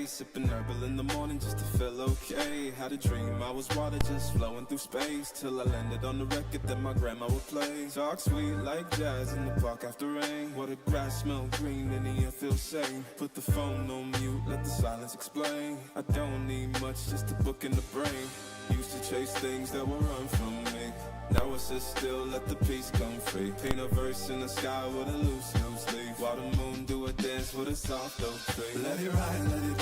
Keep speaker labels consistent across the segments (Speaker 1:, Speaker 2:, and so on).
Speaker 1: day, sipping herbal in the morning just to feel okay. Had a dream I was water just flowing through space, till I landed on the record that my grandma would play. Talk sweet like jazz in the park after rain. What the grass smell green and the air feels sane. Put the phone on mute, let the silence explain. I don't need much, just a book in the brain. Used to chase things that will run from me. Now I sit still, let the peace come free. Paint a verse in the sky with a loose leaf, while the moon do a dance with a soft oak tree. Let it ride, let it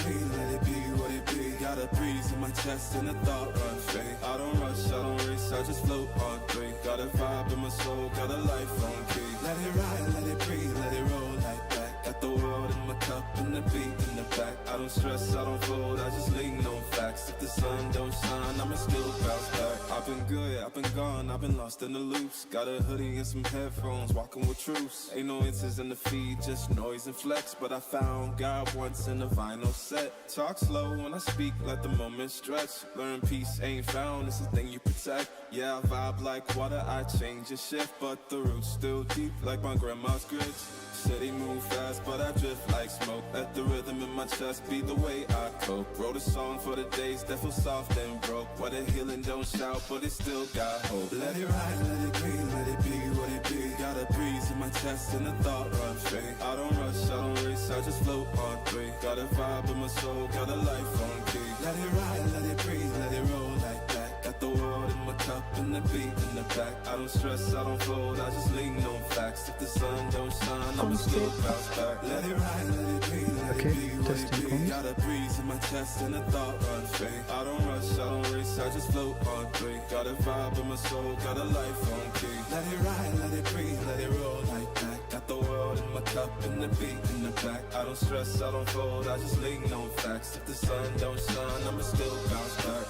Speaker 1: be what it be. Got a breeze in my chest and a thought run free. I don't rush, I don't race, I just float on three. Got a vibe in my soul, got a life on key. Let it ride, let it breathe, let it roll like that. Got the world in my cup and the beat in the back. I don't stress, I don't fold, I just lean on facts. If the sun don't shine, I'ma still bounce back. I've been good, I've been gone, I've been lost in the loops. Got a hoodie and some headphones, walking with troops. Ain't no answers in the feed, just noise and flex. But I found God once in a vinyl set. Talk slow when I speak, let the moment stretch. Learn peace ain't found, it's a thing you protect. Yeah, I vibe like water, I change and shift, but the roots still deep like my grandma's grits. City move fast, but I drift like smoke. Let the rhythm in my chest be the way I cope. Wrote a song for the days that feel soft and broke. Where the healing don't shout, but it still got hope. Let it ride, let it be, let it be what it be. Got a breeze in my chest and a thought run free. I don't rush, I don't race, I just float on three. Got a vibe in my soul, got a life on key. Let it ride, let it breathe, let it roll like that. Got the world in my cup and the beat in the back. I don't stress, I don't fold, I just lean on facts. If the sun don't shine, I'ma still bounce back. Let it ride, let it be, let it be what it be. Got a breeze in my chest and a thought run free. I don't rush, I don't race, I just float on three. Got a vibe in my soul, got a life on key. Let it ride, let it breathe, let it roll like that. Got the world in my cup and the beat in the back. I don't stress, I don't fold, I just lean on facts. If the sun don't shine, I'ma still bounce back.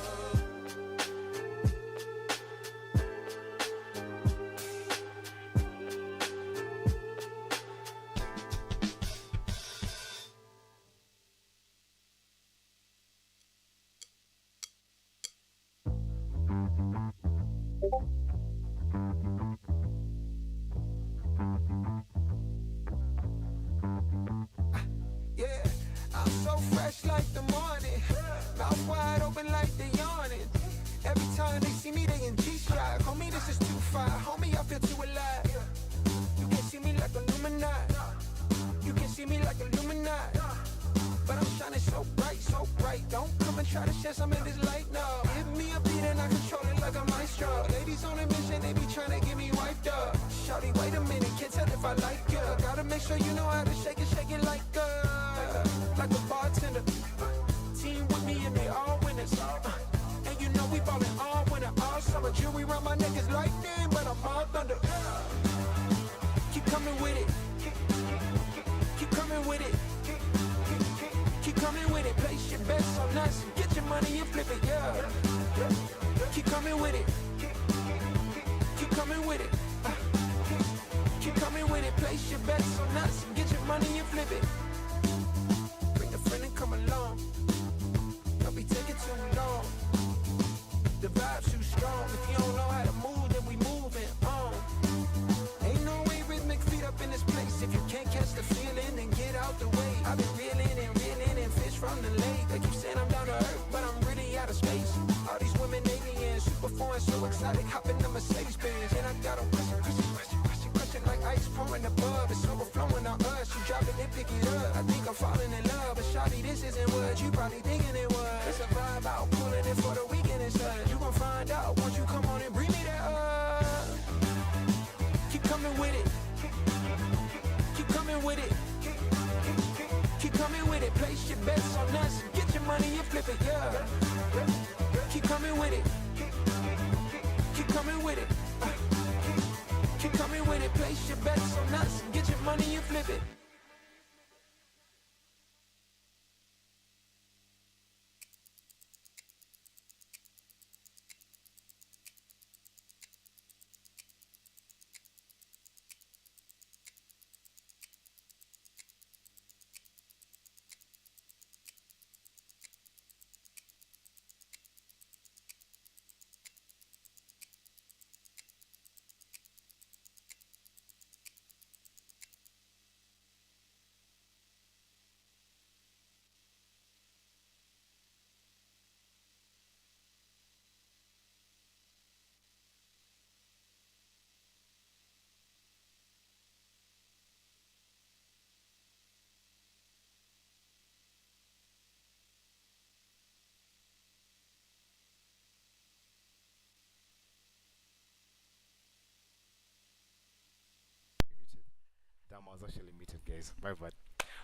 Speaker 2: time I was actually muted, guys. My bad.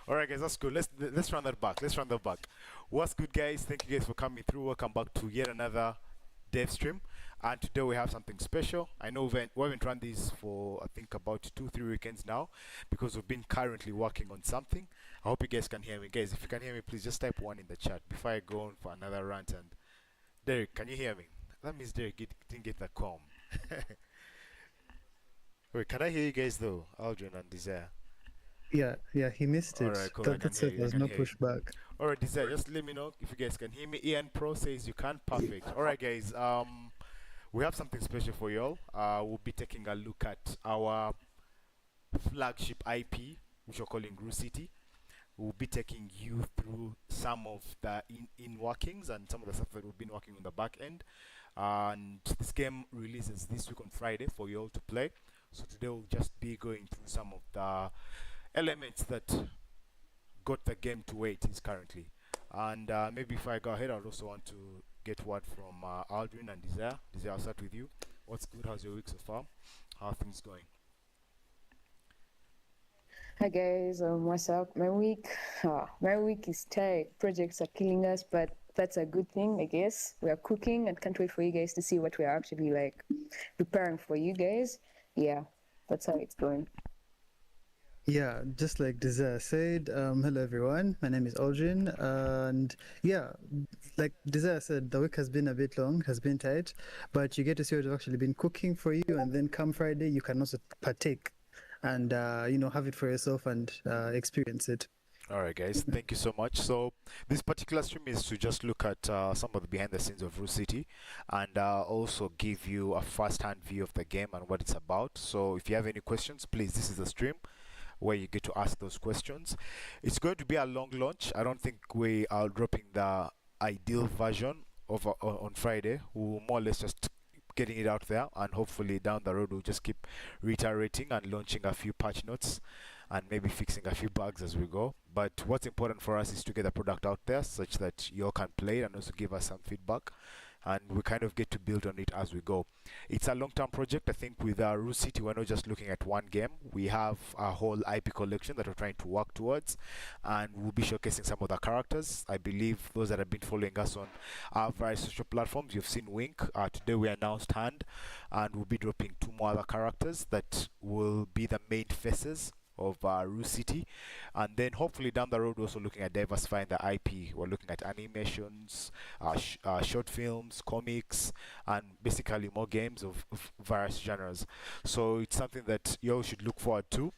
Speaker 2: All right, guys, that's good. Let's run that back. Let's run that back. What's good, guys? Thank you guys for coming through. Welcome back to yet another dev stream. And today we have something special. I know we haven't run this for I think about 2-3 weekends now because we've been currently working on something. I hope you guys can hear me, guys. If you can hear me, please just type one in the chat before I go on for another rant. And Derek, can you hear me? That means Derek didn't get the com. Wait, can I hear you guys though? Aldrin and Desire.
Speaker 3: Yeah, he missed
Speaker 2: All
Speaker 3: it.
Speaker 2: right, cool. I can
Speaker 3: That's
Speaker 2: hear
Speaker 3: it.
Speaker 2: you. I
Speaker 3: There's
Speaker 2: can
Speaker 3: no
Speaker 2: hear you.
Speaker 3: pushback.
Speaker 2: All right, Desire, just let me know if you guys can hear me. Ian Pro says you can. Perfect. All right, guys. We have something special for y'all. We'll be taking a look at our flagship IP, which we're calling Gru City. We'll be taking you through some of the in workings and some of the stuff that we've been working on the back end. And this game releases this week on Friday for you all to play. So today we'll just be going through some of the elements that got the game to where it is currently. And maybe if I go ahead, I'd also want to get word from Aldrin and Desire. Desire, I'll start with you. What's good? How's your week so far? How are things going?
Speaker 4: Hi guys, what's up? My week is tight. Projects are killing us, but that's a good thing, I guess. We are cooking and can't wait for you guys to see what we are actually like preparing for you guys. Yeah, that's how it's going.
Speaker 3: Yeah, just like Desire said, hello everyone. My name is Aldrin, and yeah, like Desire said, the week has been a bit long, has been tight, but you get to see what has actually been cooking for you, and then come Friday, you can also partake and have it for yourself and experience it.
Speaker 2: All right, guys. Thank you so much. So this particular stream is to just look at some of the behind the scenes of Rue City and also give you a first-hand view of the game and what it's about. So if you have any questions, please, this is the stream where you get to ask those questions. It's going to be a long launch. I don't think we are dropping the ideal version of on Friday. We'll more or less just getting it out there, and hopefully down the road we'll just keep reiterating and launching a few patch notes and maybe fixing a few bugs as we go. But what's important for us is to get the product out there such that you all can play it and also give us some feedback, and we kind of get to build on it as we go. It's a long-term project. I think with Rue City, we're not just looking at one game. We have a whole IP collection that we're trying to work towards, and we'll be showcasing some of the characters. I believe those that have been following us on our various social platforms, you've seen Wink. Today we announced Hand, and we'll be dropping 2 more other characters that will be the main faces of Rue City. And then hopefully down the road we're also looking at diversifying the IP. We're looking at animations, short films, comics, and basically more games of various genres. So it's something that you all should look forward to.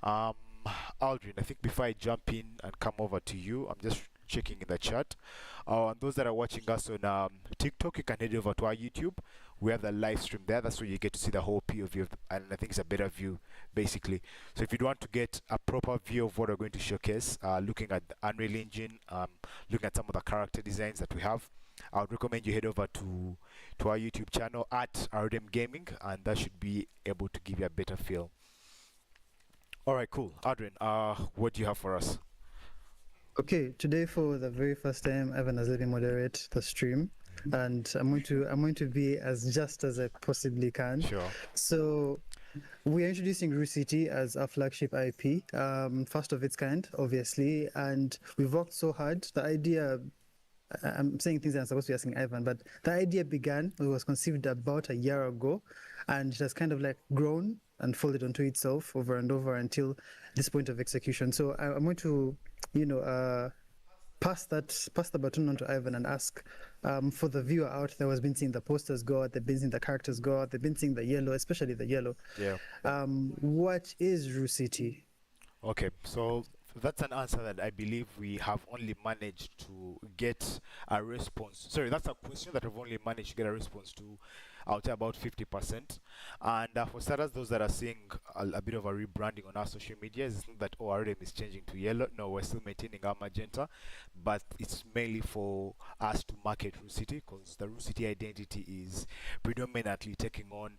Speaker 2: Aldrin, I think before I jump in and come over to you, I'm just checking in the chat. And those that are watching us on TikTok, you can head over to our YouTube. We have the live stream there. That's where you get to see the whole POV of and I think it's a better view basically. So if you want to get a proper view of what we're going to showcase, looking at the Unreal Engine, looking at some of the character designs that we have, I would recommend you head over to our YouTube channel at Arudem Gaming, and that should be able to give you a better feel. All right, cool. Adrian, what do you have for us?
Speaker 3: Okay, today for the very first time, Evan has let me moderate the stream, and I'm going to be as just as I possibly can.
Speaker 2: Sure.
Speaker 3: So we are introducing Rue City as our flagship IP, first of its kind, obviously, and we've worked so hard. The idea, I'm saying things that I'm supposed to be asking Ivan, but the idea began, it was conceived about a year ago, and it has kind of like grown and folded onto itself over and over until this point of execution. So I'm going to, pass the baton on to Ivan and ask, for the viewer out there who has been seeing the posters go out, they've been seeing the characters go out, they've been seeing the yellow, especially the yellow.
Speaker 2: Yeah.
Speaker 3: What is Rue City?
Speaker 2: Okay, so that's an answer that I believe we have only managed to get a response. Sorry, that's a question that we've only managed to get a response to, I would say about 50%. And for starters, those that are seeing a bit of a rebranding on our social media, it's not that Arudem is changing to yellow. No, we're still maintaining our magenta, but it's mainly for us to market Rue City, because the Rue City identity is predominantly taking on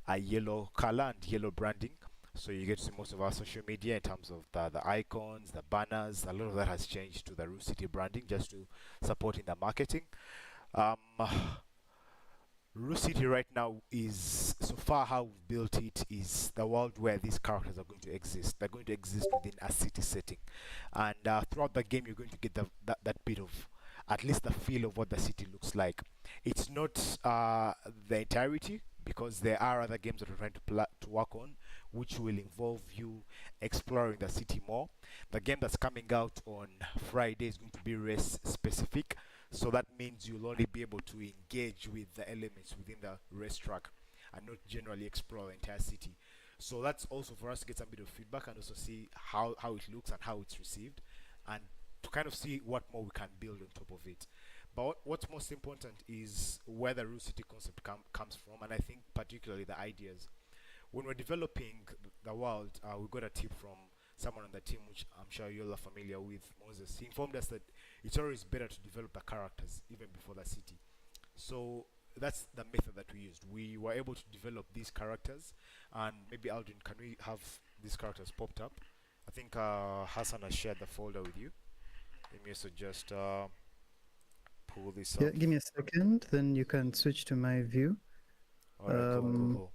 Speaker 2: a yellow color and yellow branding. So you get to see most of our social media in terms of the icons, the banners. A lot of that has changed to the Rue City branding just to support in the marketing. Roost City right now is, so far how we've built it, is the world where these characters are going to exist. They're going to exist within a city setting, and throughout the game you're going to get that bit of, at least the feel of what the city looks like. It's not the entirety, because there are other games that we're trying to work on, which will involve you exploring the city more. The game that's coming out on Friday is going to be race specific, so that means you'll only be able to engage with the elements within the racetrack and not generally explore the entire city. So that's also for us to get some bit of feedback and also see how it looks and how it's received, and to kind of see what more we can build on top of it. But what's most important is where the Roost City concept comes from, and I think particularly the ideas. When we're developing the world, we got a tip from someone on the team, which I'm sure you're familiar with, Moses. He informed us that it's always better to develop the characters even before the city. So that's the method that we used. We were able to develop these characters, and maybe Aldrin, can we have these characters popped up? I think Hassan has shared the folder with you. Let me also just pull this up.
Speaker 3: Yeah, give me a second, then you can switch to my view.
Speaker 2: Alright, cool.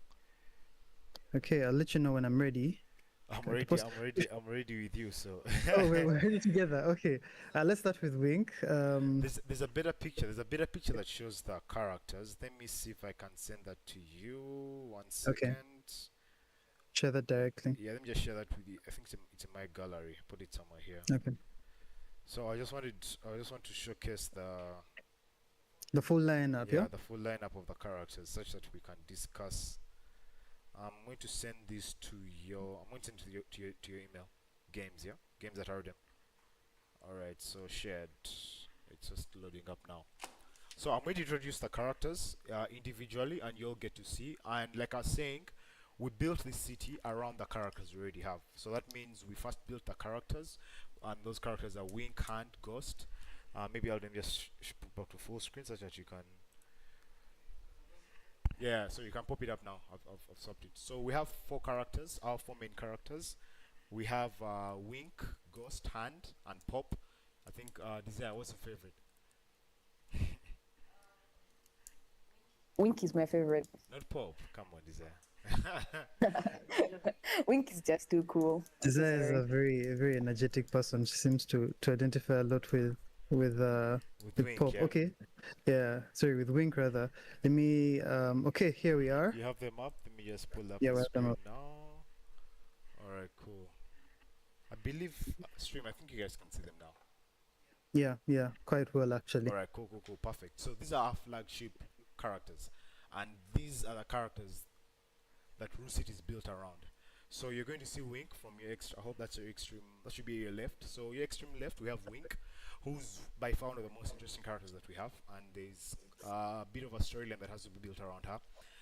Speaker 3: Okay, I'll let you know when I'm ready.
Speaker 2: I'm
Speaker 3: Okay,
Speaker 2: ready.
Speaker 3: pause-
Speaker 2: I'm ready with you. So
Speaker 3: Oh, we're ready together. Okay, let's start with Wink.
Speaker 2: there's a better picture. There's a better picture that shows the characters. Let me see if I can send that to you. 1 second.
Speaker 3: Okay. Share that directly.
Speaker 2: Yeah, let me just share that with you. I think it's in my gallery. Put it somewhere here.
Speaker 3: Okay.
Speaker 2: So I just want to showcase
Speaker 3: The full lineup, yeah?
Speaker 2: the full lineup of the characters, such that we can discuss. I'm going to send this to your. I'm going to send it to your email. Games, yeah. Games at Arudem. All right. So shared. It's just loading up now. So I'm going to introduce the characters individually, and you'll get to see. And like I was saying, we built this city around the characters we already have. So that means we first built the characters, and those characters are Wink, Hand, Ghost. Maybe I'll then just put back to full screen so that you can. Yeah, so you can pop it up now. I've swapped it. So we have 4 characters, our 4 main characters. We have Wink, Ghost, Hand, and Pop. I think Desire, what's your favorite?
Speaker 4: Wink is my favorite.
Speaker 2: Not Pop. Come on, Desire.
Speaker 4: Wink is just too cool.
Speaker 3: Desire is
Speaker 4: Sorry.
Speaker 3: a very energetic person. She seems to identify a lot with
Speaker 2: With
Speaker 3: Pop.
Speaker 2: yeah.
Speaker 3: Okay, yeah. Sorry, with Wink rather. Let me. Okay, here we are.
Speaker 2: You have them up. Let me just pull up
Speaker 3: Yeah,
Speaker 2: the
Speaker 3: we have them
Speaker 2: screen
Speaker 3: up.
Speaker 2: now. All right, cool. I believe stream. I think you guys can see them now.
Speaker 3: Yeah, quite well actually.
Speaker 2: All right, cool. Perfect. So these are our flagship characters, and these are the characters that Roost City is built around. So you're going to see Wink from your extra. I hope that's your extreme. That should be your left. So your extreme left, we have Wink, who's by far one of the most interesting characters that we have, and there's a bit of a storyline that has to be built around her.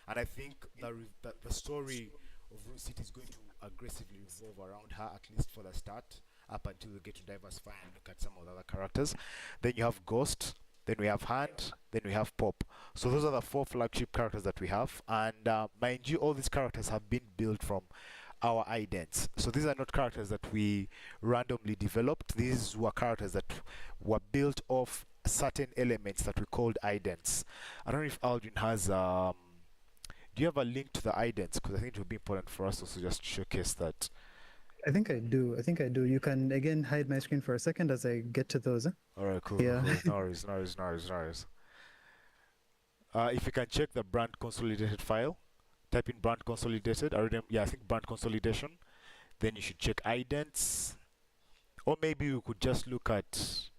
Speaker 2: And I think the story of Roost City is going to aggressively revolve around her, at least for the start, up until we get to diversify and look at some of the other characters. Then you have Ghost, then we have Hand, then we have Pop. So those are the 4 flagship characters that we have, and mind you, all these characters have been built from our idents. So these are not characters that we randomly developed. These were characters that were built off certain elements that we called idents. I don't know if Aldrin has do you have a link to the idents? Because I think it would be important for us also just to showcase that.
Speaker 3: I think I do. You can again hide my screen for a second as I get to those.
Speaker 2: Alright, cool.
Speaker 3: Yeah.
Speaker 2: No worries. If you can check the brand consolidated file, type in brand consolidated. I think brand consolidation. Then you should check idents. Or maybe we could just look at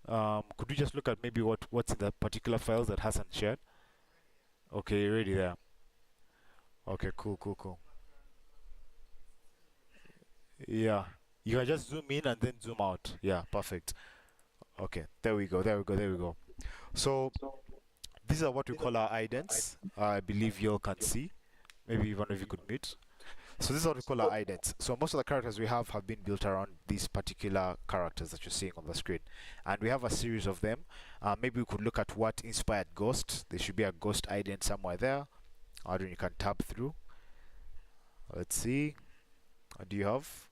Speaker 2: could we just look at maybe what's in the particular files that Hassan shared? Okay, you're ready there. Okay, cool. Yeah, you can just zoom in and then zoom out. Yeah, perfect. Okay, there we go. So these are what we call our idents. I believe you all can see. Maybe one of you could mute. So this is what we call our idents. So most of the characters we have been built around these particular characters that you're seeing on the screen, and we have a series of them. Maybe we could look at what inspired Ghost. There should be a Ghost ident somewhere there. I don't know, you can tab through. Let's see. What do you have?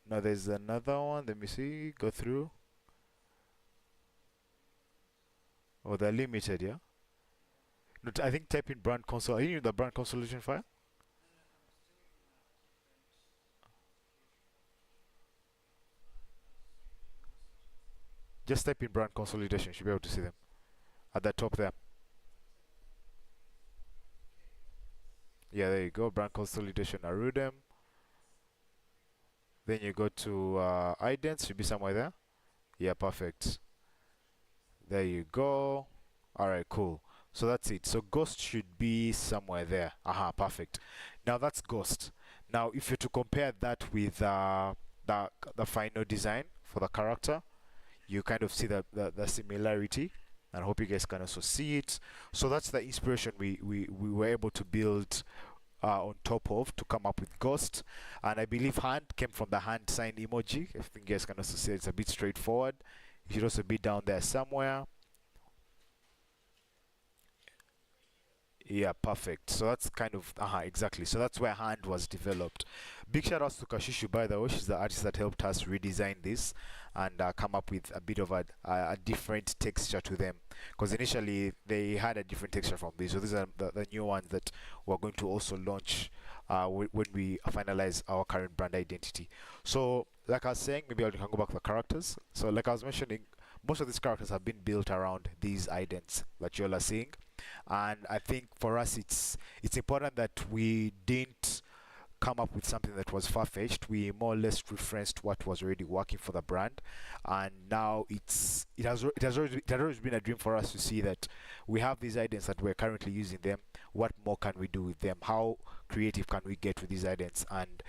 Speaker 2: No, there's another one. Let me see. Go through. Oh, they're limited, yeah? I think type in brand console. Are you in the brand consolidation file? Just type in brand consolidation. You should be able to see them at the top there. Yeah, there you go. Brand consolidation, Arudem. Then you go to idents. Should be somewhere there. Yeah, perfect. There you go. All right, cool. So that's it. So Ghost should be somewhere there. Aha, perfect. Now that's Ghost. Now if you're to compare that with the final design for the character, you kind of see the similarity, and I hope you guys can also see it. So that's the inspiration we were able to build on top of to come up with Ghost. And I believe hand came from the hand sign emoji. I think you guys can also see it's a bit straightforward. It should also be down there somewhere. Yeah, perfect. So that's kind of exactly. So that's where hand was developed. Big shout outs to Kashishu, by the way. She's the artist that helped us redesign this and come up with a bit of a different texture to them. Because initially they had a different texture from this. So these are the new ones that we're going to also launch when we finalize our current brand identity. So like I was saying, maybe I can go back to the characters. So like I was mentioning, most of these characters have been built around these idents that you all are seeing. And I think for us it's important that we didn't come up with something that was far-fetched. We more or less referenced what was already working for the brand, and now it has always been a dream for us to see that we have these idents that we're currently using them. What more can we do with them? How creative can we get with these idents? And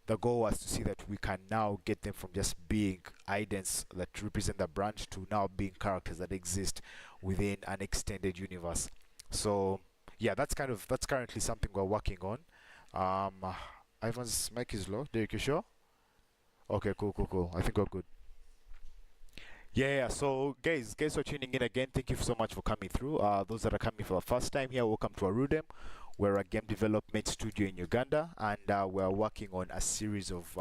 Speaker 2: the goal was to see that we can now get them from just being idents that represent the brand to now being characters that exist within an extended universe. So yeah, that's currently something we're working on. Ivan's mic is low. Derek, you sure? Okay, cool. I think we're good. Yeah. So guys for tuning in again, thank you so much for coming through. Those that are coming for the first time here, welcome to Arudem. We're a game development studio in Uganda, and we're working on a series of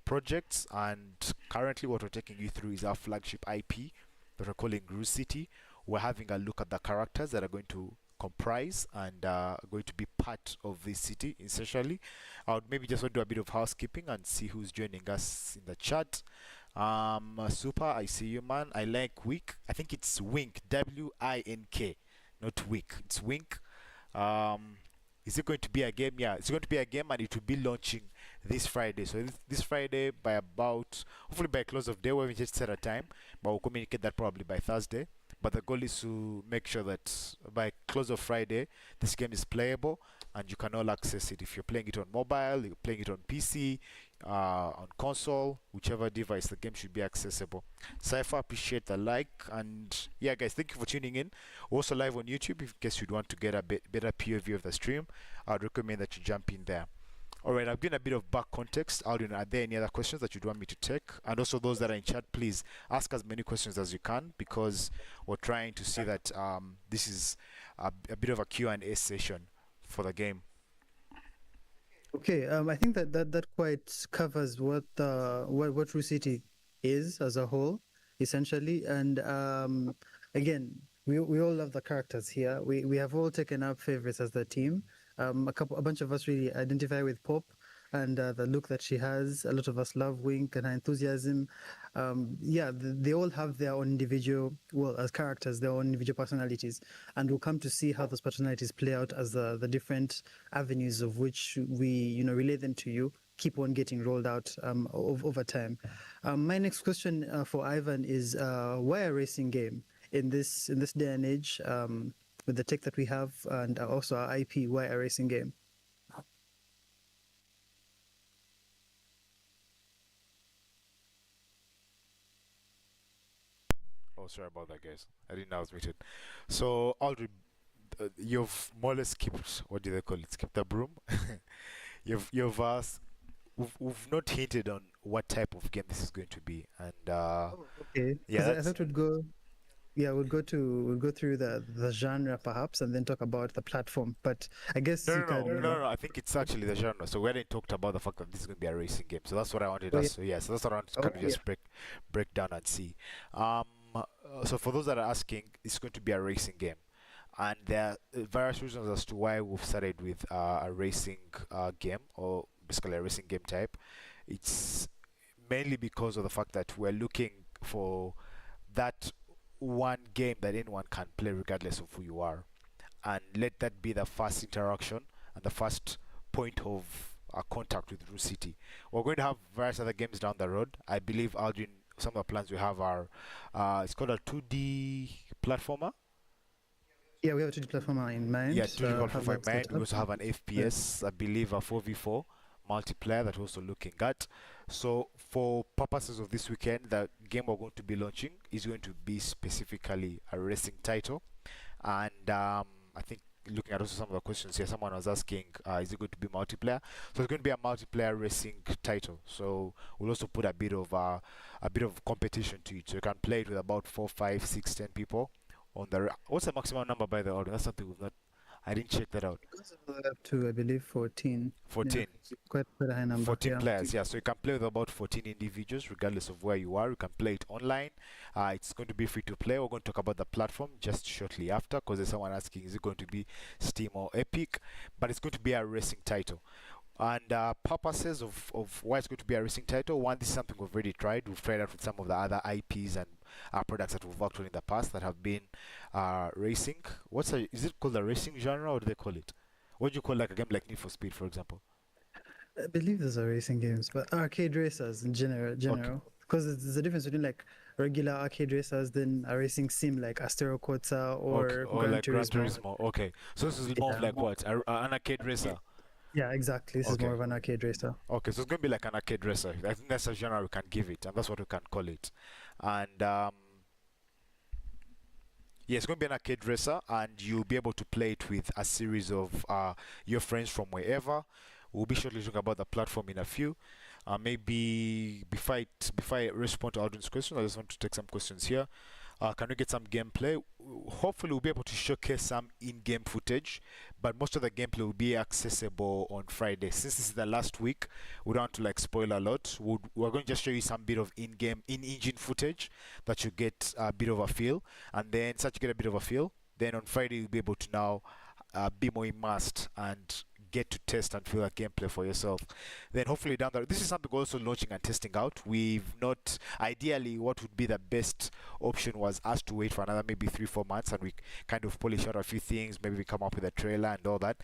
Speaker 2: projects. And currently what we're taking you through is our flagship IP that we're calling Groove City. We're having a look at the characters that are going to comprise and going to be part of this city essentially. I would maybe just want to do a bit of housekeeping and see who's joining us in the chat. Super, I see you, man. I like Wink. I think it's Wink, W-I-N-K, not Wick. It's Wink. Is it going to be a game? Yeah, it's going to be a game, and it will be launching this Friday. So this Friday by about, hopefully by close of day, we haven't just set a time, but we'll communicate that probably by Thursday. But the goal is to make sure that by close of Friday, this game is playable and you can all access it. If you're playing it on mobile, you're playing it on PC, on console, whichever device, the game should be accessible. Cypher, appreciate the like. And yeah, guys, thank you for tuning in. Also live on YouTube, in case you'd want to get a bit better POV of the stream, I'd recommend that you jump in there. Alright, I've given a bit of back context. Alden, are there any other questions that you'd want me to take? And also those that are in chat, please ask as many questions as you can, because we're trying to see that this is a bit of a Q&A session for the game.
Speaker 3: Okay, I think that quite covers what Groove City is as a whole, essentially. And again, we all love the characters here. We have all taken up favorites as the team. A bunch of us really identify with Pop and the look that she has. A lot of us love Wink and her enthusiasm. Yeah, they all have their own individual, well, as characters, their own individual personalities. And we'll come to see how those personalities play out as the different avenues of which we, relay them to you, keep on getting rolled out over time. My next question for Ivan is, why a racing game in this day and age? With the tech that we have and also our IP, why a racing game?
Speaker 2: Oh, sorry about that, guys. I didn't know I was muted. So, Aldrin, you've more or less skipped, what do they call it? Skipped the broom. You've asked, we've not hinted on what type of game this is going to be, and
Speaker 3: okay.
Speaker 2: Yeah,
Speaker 3: I thought we'd go. Yeah, we'll go through the genre perhaps, and then talk about the platform. But I guess
Speaker 2: no. I think it's actually the genre. So we hadn't talked about the fact that this is going to be a racing game. So that's what I wanted us. So yeah, so that's what I wanted to kind of just break down and see. So for those that are asking, it's going to be a racing game, And there are various reasons as to why we've started with a racing game, or basically a racing game type. It's mainly because of the fact that we're looking for that one game that anyone can play regardless of who you are, and let that be the first interaction and the first point of contact with Rue City. We're going to have various other games down the road. I believe Aldrin, some of the plans we have are it's called a 2D platformer.
Speaker 3: Yeah, we have a 2D platformer in mind.
Speaker 2: Yeah, 2D
Speaker 3: have
Speaker 2: platformer in
Speaker 3: that set
Speaker 2: mind. We
Speaker 3: up.
Speaker 2: also have an FPS, I believe a 4v4 multiplayer that we're also looking at. So for purposes of this weekend, the game we're going to be launching is going to be specifically a racing title. And I think looking at also some of the questions here, someone was asking, is it going to be multiplayer? So it's going to be a multiplayer racing title. So we'll also put a bit of competition to it. So you can play it with about 4, 5, 6, 10 people on the. What's the maximum number by the order? That's something we've not. I didn't check that out.
Speaker 3: Up to, I believe, 14.
Speaker 2: 14.
Speaker 3: Yeah, quite a high number.
Speaker 2: 14
Speaker 3: yeah.
Speaker 2: players, yeah. So you can play with about 14 individuals, regardless of where you are. You can play it online. It's going to be free to play. We're going to talk about the platform just shortly after, because there's someone asking, is it going to be Steam or Epic? But it's going to be a racing title. And purposes of why it's going to be a racing title, one, this is something we've already tried. We've tried out with some of the other IPs and products that we've worked on in the past that have been racing. Is it called the racing genre, or do they call it? What do you call like a game like Need for Speed, for example?
Speaker 3: I believe those are racing games, but arcade racers in general. Because there's a difference between like regular arcade racers than a racing sim like Astero Corsa or
Speaker 2: or
Speaker 3: Gran
Speaker 2: like Gran
Speaker 3: Turismo.
Speaker 2: Turismo. Okay, so this is more of like what? An arcade racer.
Speaker 3: Yeah, exactly. This is
Speaker 2: Okay.
Speaker 3: more of an arcade racer.
Speaker 2: Okay, so it's going to be like an arcade racer. I think that's a genre we can give it, and that's what we can call it. And yeah, it's going to be an arcade racer, and you'll be able to play it with a series of your friends from wherever. We'll be shortly talking about the platform in a few. Maybe before I respond to Aldrin's question, I just want to take some questions here. Can we get some gameplay? Hopefully we'll be able to showcase some in-game footage, but most of the gameplay will be accessible on Friday. Since this is the last week, we don't want to like spoil a lot. We're going to just show you some bit of in-engine footage that you get a bit of a feel, and then such you get a bit of a feel, then on Friday you'll be able to now be more immersed and get to test and feel that gameplay for yourself. Then hopefully down there, this is something we're also launching and testing out. We've not, ideally what would be the best option was us to wait for another maybe 3-4 months and we kind of polish out a few things, maybe we come up with a trailer and all that.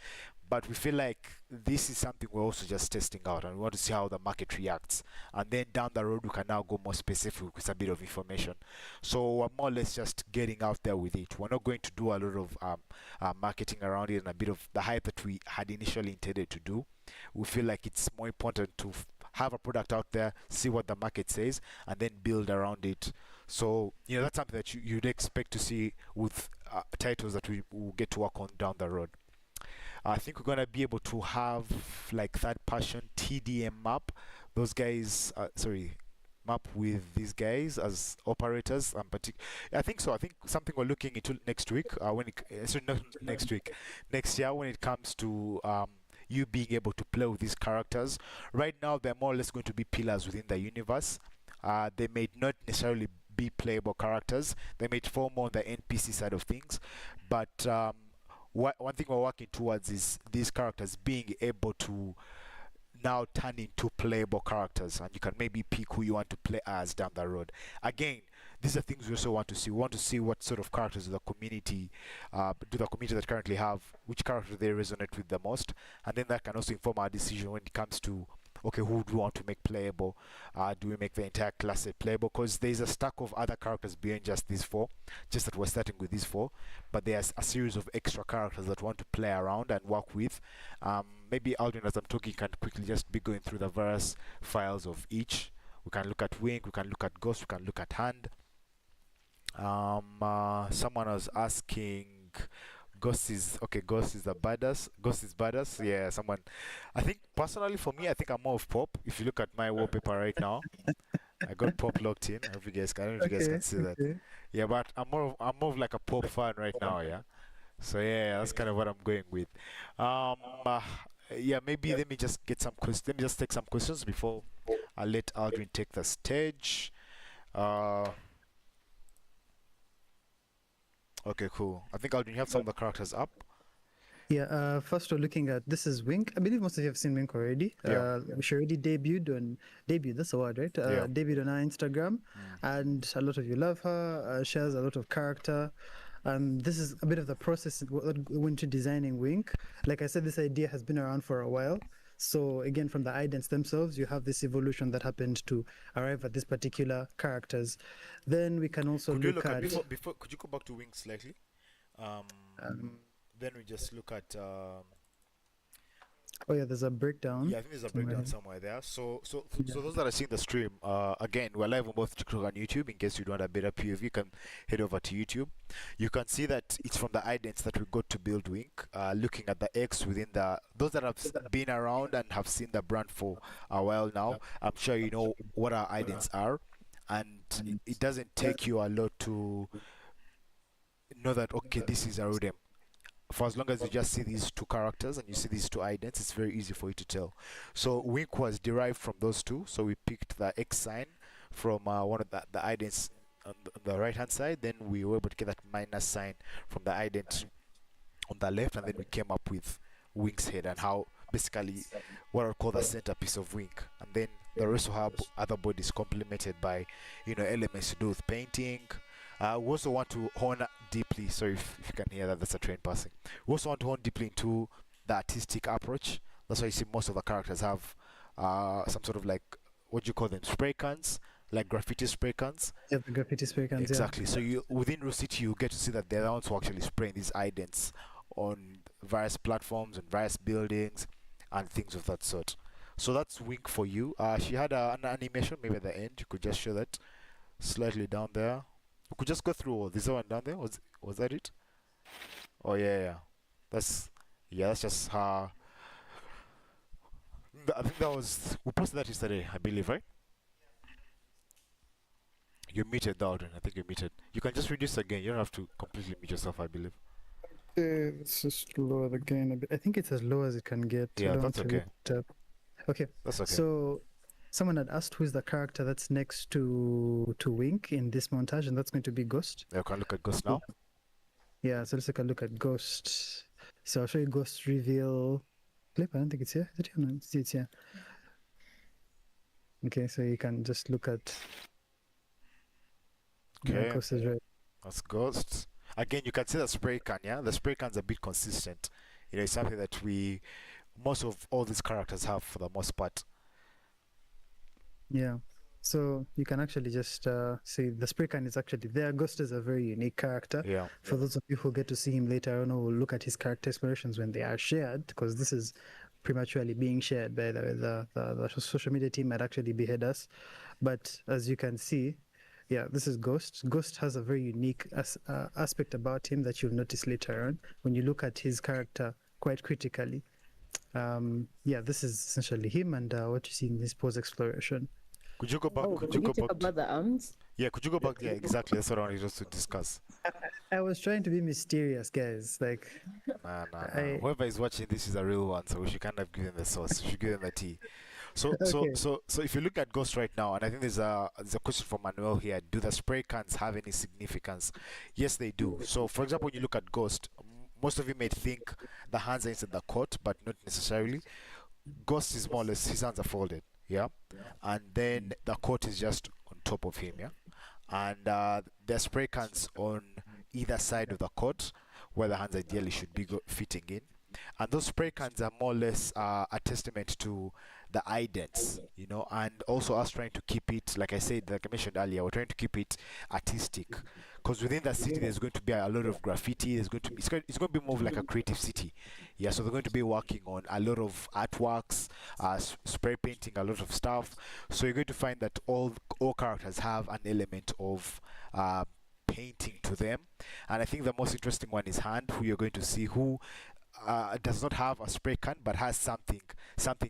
Speaker 2: But we feel like this is something we're also just testing out, and we want to see how the market reacts. And then down the road, we can now go more specific with a bit of information. So we're more or less just getting out there with it. We're not going to do a lot of marketing around it and a bit of the hype that we had initially intended to do. We feel like it's more important to have a product out there, see what the market says, and then build around it. So, that's something that you'd expect to see with titles that we will get to work on down the road. I think we're going to be able to have like third person TDM map. Those guys, map with these guys as operators. I think so. I think something we're looking into next week. Not next week, next year when it comes to you being able to play with these characters. Right now, they're more or less going to be pillars within the universe. They may not necessarily be playable characters. They may fall more on the NPC side of things, but one thing we're working towards is these characters being able to now turn into playable characters, and you can maybe pick who you want to play as down the road. Again, these are things we also want to see. We want to see what sort of characters the community that currently have, which character they resonate with the most, and then that can also inform our decision when it comes to, okay, who do we want to make playable? Do we make the entire class playable? Because there's a stack of other characters beyond just these four, just that we're starting with these four, but there's a series of extra characters that want to play around and work with. Maybe Aldrin, as I'm talking, can quickly just be going through the various files of each. We can look at Wing, we can look at Ghost, we can look at Hand. Someone was asking, Ghost is the badass. Ghost is badass. Yeah, someone. I think personally for me, I think I'm more of Pop. If you look at my wallpaper right now, I got Pop locked in. I don't know if you guys can see that. Yeah, but I'm more of like a Pop fan right now. Yeah. So yeah, that's kind of what I'm going with. Yeah, maybe let me just get some questions. Let me just take some questions before I let Aldrin take the stage. Okay, cool. I think Aldrin, you have some of the characters up.
Speaker 3: Yeah, first we're looking at this is Wink. I believe most of you have seen Wink already.
Speaker 2: Yeah.
Speaker 3: She already debuted, that's the word, right?
Speaker 2: Yeah.
Speaker 3: Debuted on our Instagram, and a lot of you love her. She has a lot of character. This is a bit of the process that went into designing Wink. Like I said, this idea has been around for a while. So again, from the idents themselves, you have this evolution that happened to arrive at these particular characters. Then we can also
Speaker 2: Could you
Speaker 3: look
Speaker 2: look at
Speaker 3: at
Speaker 2: before could you go back to Wings slightly? Um,
Speaker 3: um,
Speaker 2: then we just look at
Speaker 3: oh yeah, there's a breakdown
Speaker 2: yeah, I think there's a
Speaker 3: somewhere
Speaker 2: breakdown
Speaker 3: here.
Speaker 2: somewhere there. So those that are seeing the stream, again, we're live on both TikTok and YouTube. In case you don't have a better POV, you can head over to YouTube. You can see that it's from the idents that we got to build Wink. Looking at the X within the those that have been around and have seen the brand for a while now, I'm sure you know what our idents are, and it doesn't take you a lot to know that okay, this is Arudem. For as long as you just see these two characters and you see these two idents, it's very easy for you to tell. So Wink was derived from those two. So we picked the X sign from one of the idents on the right hand side. Then we were able to get that minus sign from the ident on the left, and then we came up with Wink's head and how basically what I call the centerpiece of Wink. And then the rest of our other bodies complemented by elements to do with painting. We also want to hone deeply. Sorry if you can hear that, that's a train passing. We also want to hone deeply into the artistic approach. That's why you see most of the characters have some sort of like, what do you call them, spray cans, like graffiti spray cans.
Speaker 3: Yeah, the graffiti spray cans.
Speaker 2: Exactly. So you within Rose City, you get to see that they're the ones who are actually spraying these idents on various platforms and various buildings and things of that sort. So that's Wink for you. She had an animation maybe at the end. You could just show that slightly down there. We could just go through all this one down there. Was that it? Oh yeah. That's just her. I think that was we posted that yesterday, I believe, right? You muted, Dalton. I think you muted. You can just reduce again. You don't have to completely mute yourself, I believe.
Speaker 3: Let's just lower the gain a bit. I think it's as low as it can get. I
Speaker 2: Yeah,
Speaker 3: don't
Speaker 2: that's
Speaker 3: want to
Speaker 2: okay.
Speaker 3: lift it up. Okay.
Speaker 2: That's okay.
Speaker 3: So someone had asked who's the character that's next to Wink in this montage, and that's going to be Ghost.
Speaker 2: Yeah, we can look at Ghost now.
Speaker 3: Yeah, so let's take a look at Ghost. So I'll show you Ghost reveal clip. I don't think it's here. Is it here? No, it's here. Okay, so you can just look at. Yeah,
Speaker 2: Okay.
Speaker 3: Ghost is right.
Speaker 2: That's Ghost. Again, you can see the spray can, yeah? The spray can's a bit consistent. It's something that most of all these characters have for the most part.
Speaker 3: Yeah. So you can actually just see the spray can is actually there. Ghost is a very unique character.
Speaker 2: Yeah.
Speaker 3: For those of you who get to see him later on, we'll look at his character explorations when they are shared, because this is prematurely being shared. By the way, the social media team might actually behead us. But as you can see, yeah, this is Ghost. Ghost has a very unique aspect about him that you'll notice later on when you look at his character quite critically. Yeah, this is essentially him and what you see in this pose exploration.
Speaker 2: Could you go back?
Speaker 4: Oh,
Speaker 2: Could
Speaker 4: did
Speaker 2: you
Speaker 4: you
Speaker 2: go
Speaker 4: talk
Speaker 2: back?
Speaker 4: about the arms?
Speaker 2: Yeah, could you go back? Yeah, exactly. That's what I wanted us to discuss.
Speaker 3: I was trying to be mysterious, guys. Like,
Speaker 2: Nah.
Speaker 3: I-
Speaker 2: Whoever is watching this is a real one, so we should kind of give them the sauce. We should give them the tea. So
Speaker 3: Okay.
Speaker 2: if you look at Ghost right now, and I think there's a question from Manuel here. Do the spray cans have any significance? Yes, they do. So for example, when you look at Ghost, most of you may think the hands are inside the coat, but not necessarily. Ghost is more or less his hands are folded, yeah, and then the coat is just on top of him, yeah, and there's spray cans on either side of the coat where the hands ideally should be fitting in, and those spray cans are more or less a testament to the idents, and also us trying to keep it, like I mentioned earlier, we're trying to keep it artistic, because within the city there's going to be a lot of graffiti. It's going to be more of like a creative city, yeah. So they're going to be working on a lot of artworks, spray painting, a lot of stuff. So you're going to find that all characters have an element of painting to them, and I think the most interesting one is Hand, who you're going to see, who does not have a spray can but has something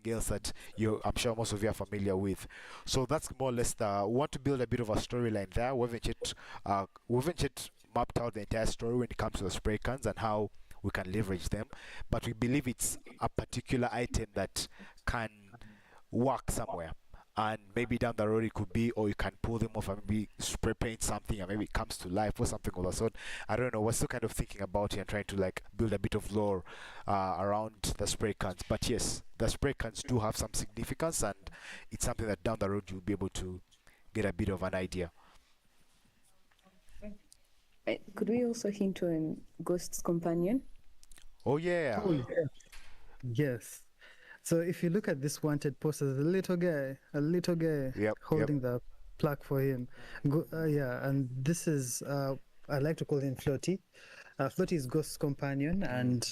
Speaker 2: else that I'm sure most of you are familiar with. So that's more or less we want to build a bit of a storyline there. We haven't yet mapped out the entire story when it comes to the spray cans and how we can leverage them, but we believe it's a particular item that can work somewhere. and maybe down the road it could be, or you can pull them off and maybe spray paint something and maybe it comes to life or something of the sort. I don't know, we're still kind of thinking about it and trying to like build a bit of lore around the spray cans. But yes, the spray cans do have some significance, and it's something that down the road you'll be able to get a bit of an idea.
Speaker 4: Could we also hint on Ghost's companion?
Speaker 2: Oh yeah.
Speaker 3: Oh, yeah. Yes. So if you look at this wanted poster, there's a little guy
Speaker 2: Yep,
Speaker 3: holding the plaque for him. Yeah, and this is, I like to call him Floaty. Floaty is Ghost's companion, and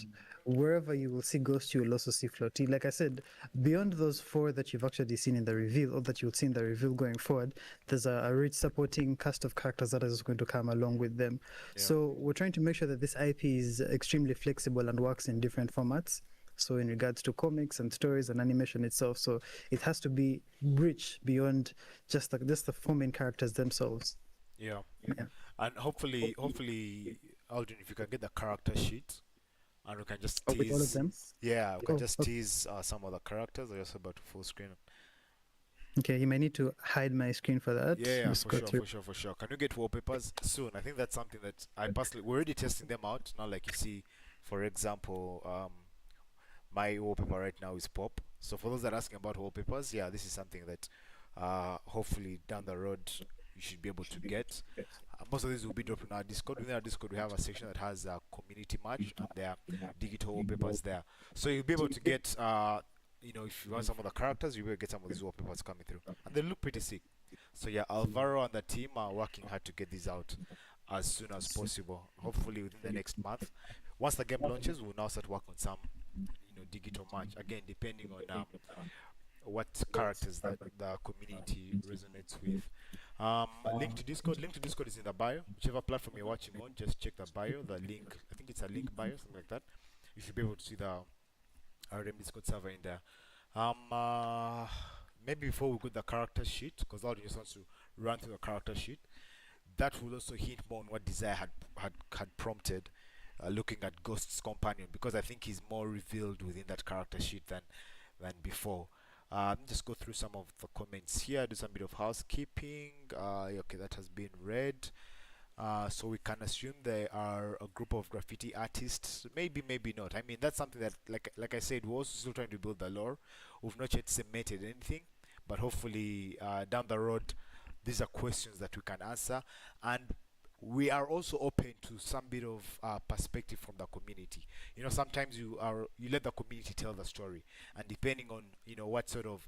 Speaker 3: wherever you will see Ghost, you will also see Floaty. Like I said, beyond those four that you've actually seen in the reveal, or that you'll see in the reveal going forward, there's a rich supporting cast of characters that is going to come along with them.
Speaker 2: Yeah.
Speaker 3: So we're trying to make sure that this IP is extremely flexible and works in different formats. So in regards to comics and stories and animation itself, so it has to be rich beyond just the four main characters themselves.
Speaker 2: Yeah.
Speaker 3: Yeah.
Speaker 2: And hopefully, Aldrin, if you can get the character sheet, and we can just
Speaker 3: Oh, with all of
Speaker 2: tease.
Speaker 3: them.
Speaker 2: Yeah, we can
Speaker 3: Oh,
Speaker 2: just
Speaker 3: okay.
Speaker 2: tease some of the characters. I just about to full screen.
Speaker 3: Okay, you might need to hide my screen for that.
Speaker 2: Yeah,
Speaker 3: Just
Speaker 2: for
Speaker 3: go
Speaker 2: sure,
Speaker 3: through.
Speaker 2: for sure, for sure. Can you get wallpapers soon? I think that's something that I personally, we're already testing them out. Not like you see, for example, my wallpaper right now is pop. So for those that are asking about wallpapers, yeah, this is something that hopefully down the road you should be able to get. Most of these will be dropped in our Discord. Within our Discord, we have a section that has a community match, and there are digital wallpapers there. So you'll be able to get, you know, if you want some of the characters, you will get some of these wallpapers coming through, and they look pretty sick. So yeah, Alvaro and the team are working hard to get these out as soon as possible. Hopefully within the next month. Once the game launches, we'll now start working on some, you know, digital match. Again, depending on what characters that the community resonates with. Link to Discord is in the bio. Whichever platform you're watching on, just check the bio. The link, I think it's a link bio, something like that. You should be able to see the Arudem Discord server in there. Maybe before we go to the character sheet, because all just wants to run through the character sheet. That will also hint more on what Desire had prompted, looking at Ghost's companion, because I think he's more revealed within that character sheet than before. Just go through some of the comments here, do some bit of housekeeping. Okay, that has been read. So we can assume they are a group of graffiti artists. Maybe, maybe not. I mean, that's something that, like I said, we're also still trying to build the lore. We've not yet cemented anything, but hopefully down the road, these are questions that we can answer, and we are also open to some bit of perspective from the community. You know, sometimes you let the community tell the story, and depending on, you know, what sort of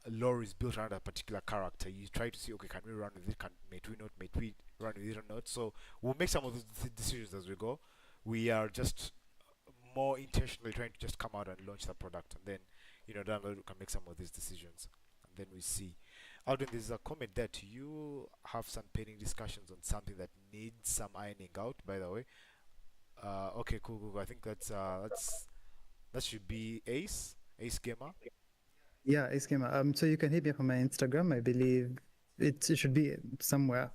Speaker 2: lore is built around a particular character, you try to see, okay, can we run with it? May we not? May we run with it or not? So we'll make some of those decisions as we go. We are just more intentionally trying to just come out and launch the product, and then, you know, down the road we can make some of these decisions, and then we see. Alden, there's a comment that you have some pending discussions on something that needs some ironing out, by the way. Okay, cool. I think that should be Ace Gamer.
Speaker 3: Yeah, it's Gamer. So you can hit me up on my Instagram. I believe it should be somewhere.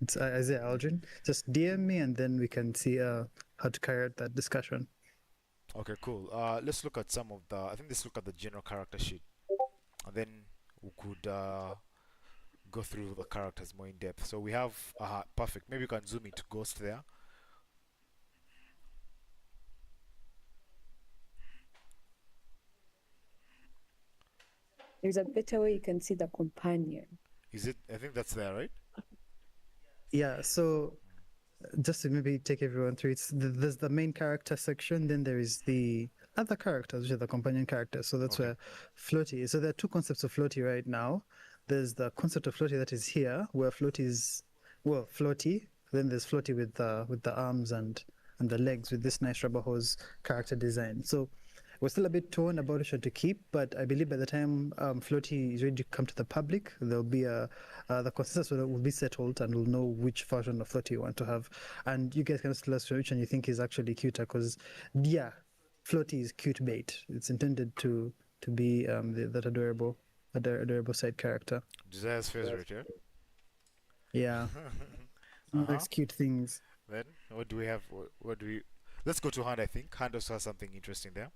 Speaker 3: It's Isaiah Aldrin. Just DM me, and then we can see how to carry out that discussion.
Speaker 2: Okay, cool. Let's look at some of the. I think let's look at the general character sheet, and then we could go through the characters more in depth. So we have perfect. Maybe you can zoom into Ghost there.
Speaker 4: There's a better way you can see the companion.
Speaker 2: Is it? I think that's there, right?
Speaker 3: Yeah. So just to maybe take everyone through, there's the main character section, then there is the other characters, which are the companion characters. So that's
Speaker 2: Okay.
Speaker 3: where Floaty is. So there are two concepts of Floaty right now. There's the concept of Floaty that is here, where Floaty is, well, Floaty. Then there's Floaty with the arms and the legs with this nice rubber hose character design. So we're still a bit torn about which one to keep, but I believe by the time Floaty is ready to come to the public, there'll be the consensus will be settled, and we'll know which version of Floaty you want to have. And you guys can tell us which one you think is actually cuter, because yeah, Floaty is cute bait. It's intended to be that adorable side character.
Speaker 2: Desire's favorite, yeah.
Speaker 3: Yeah, likes cute things.
Speaker 2: Then what do we have? What do we? Let's go to Hand. I think Hand also has something interesting there.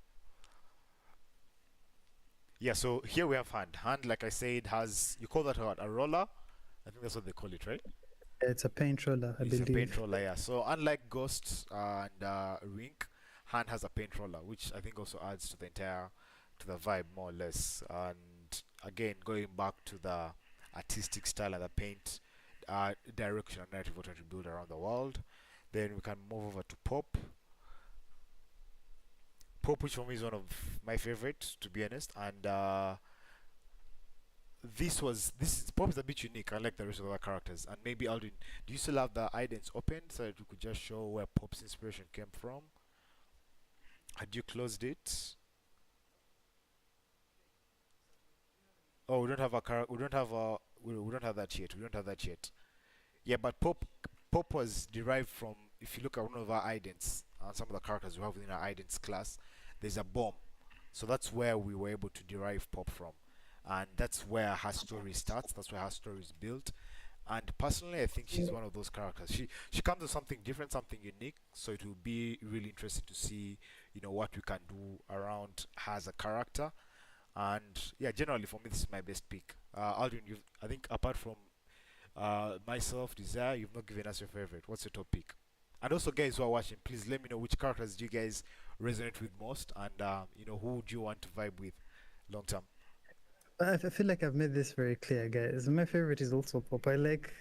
Speaker 2: Yeah, so here we have hand. Hand, like I said, has, you call that what, a roller? I think that's what they call it, right?
Speaker 3: It's a paint roller, I
Speaker 2: It's a paint
Speaker 3: believe.
Speaker 2: roller, yeah. So unlike Ghost and Rink, Hand has a paint roller, which I think also adds to the entire to the vibe more or less. And again, going back to the artistic style and the paint direction and narrative we're trying to build around the world. Then we can move over to Pop. Pop, which for me is one of my favorites, to be honest. And this Pop is a bit unique, unlike the rest of the characters. And maybe Aldrin, do you still have the idents open so that we could just show where Pop's inspiration came from? Had you closed it? Oh, we don't have a we don't have a we don't have that yet. We don't have that yet. Yeah, but Pop was derived from, if you look at one of our idents and some of the characters we have within our idents class, there's a bomb. So that's where we were able to derive Pop from. And that's where her story starts, that's where her story is built. And personally, I think she's one of those characters. She comes with something different, something unique. So it will be really interesting to see, what we can do around her as a character. And yeah, generally for me, this is my best pick. Aldrin, I think apart from myself, Desire, you've not given us your favorite. What's your top pick? And also, guys who are watching, please let me know which characters do you guys resonate with most, and who do you want to vibe with long term.
Speaker 3: I feel like I've made this very clear, guys. My favorite is also Pop. I like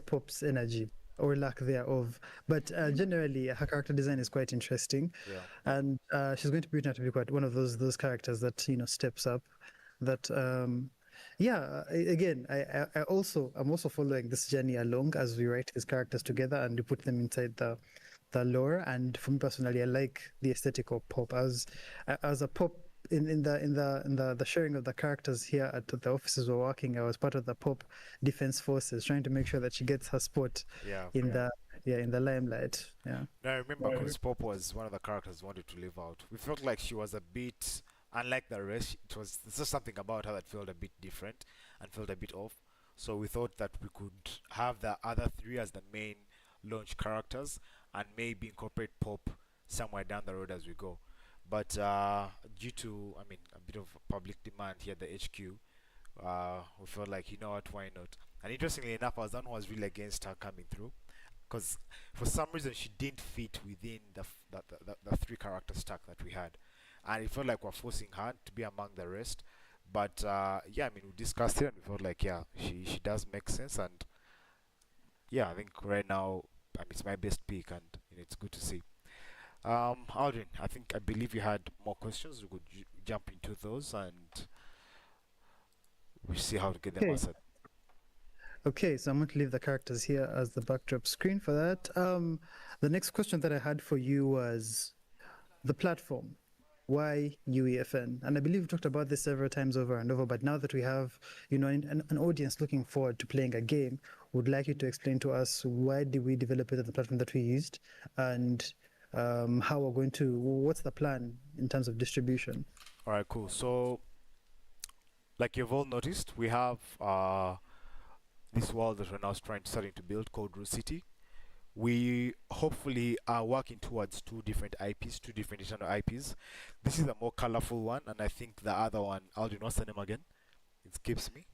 Speaker 3: Pop's energy or lack thereof. But generally, her character design is quite interesting,
Speaker 2: Yeah.
Speaker 3: and she's going to be to be quite one of those characters that steps up. That yeah. Again, I'm also following this journey along as we write these characters together and we put them inside the lore. And for me personally, I like the aesthetic of Pop as a Pop. In the sharing of the characters here at the offices we're working, I was part of the Pop Defense Forces, trying to make sure that she gets her spot
Speaker 2: Yeah.
Speaker 3: in the limelight. Yeah.
Speaker 2: Now I remember because Pop was one of the characters we wanted to live out. We felt like she was a bit unlike the rest. There's just something about her that felt a bit different and felt a bit off. So we thought that we could have the other three as the main launch characters and maybe incorporate Pop somewhere down the road as we go. But due to, I mean, a bit of public demand here at the HQ, we felt like, you know what, why not? And interestingly enough, I was the one who was really against her coming through, because for some reason she didn't fit within the three character stack that we had, and it felt like we're forcing her to be among the rest. But yeah, I mean, we discussed it and we felt like, yeah, she does make sense, and yeah, I think right now, I mean, it's my best pick, and it's good to see. Aldrin, I believe you had more questions. We could jump into those and we see how to get them
Speaker 3: Okay.
Speaker 2: answered.
Speaker 3: Okay, so I'm going to leave the characters here as the backdrop screen for that. The next question that I had for you was the platform. Why Uefn? And I believe we talked about this several times over and over, but now that we have, an audience looking forward to playing a game, would like you to explain to us why did we develop it on the platform that we used, and how we're going to, what's the plan in terms of distribution?
Speaker 2: All right, cool. So, like you've all noticed, we have this world that we're now starting to build called Rose City. We hopefully are working towards two different IPs, two different internal IPs. This is a more colorful one, and I think the other one, Aldrin, what's the name again? It skips me.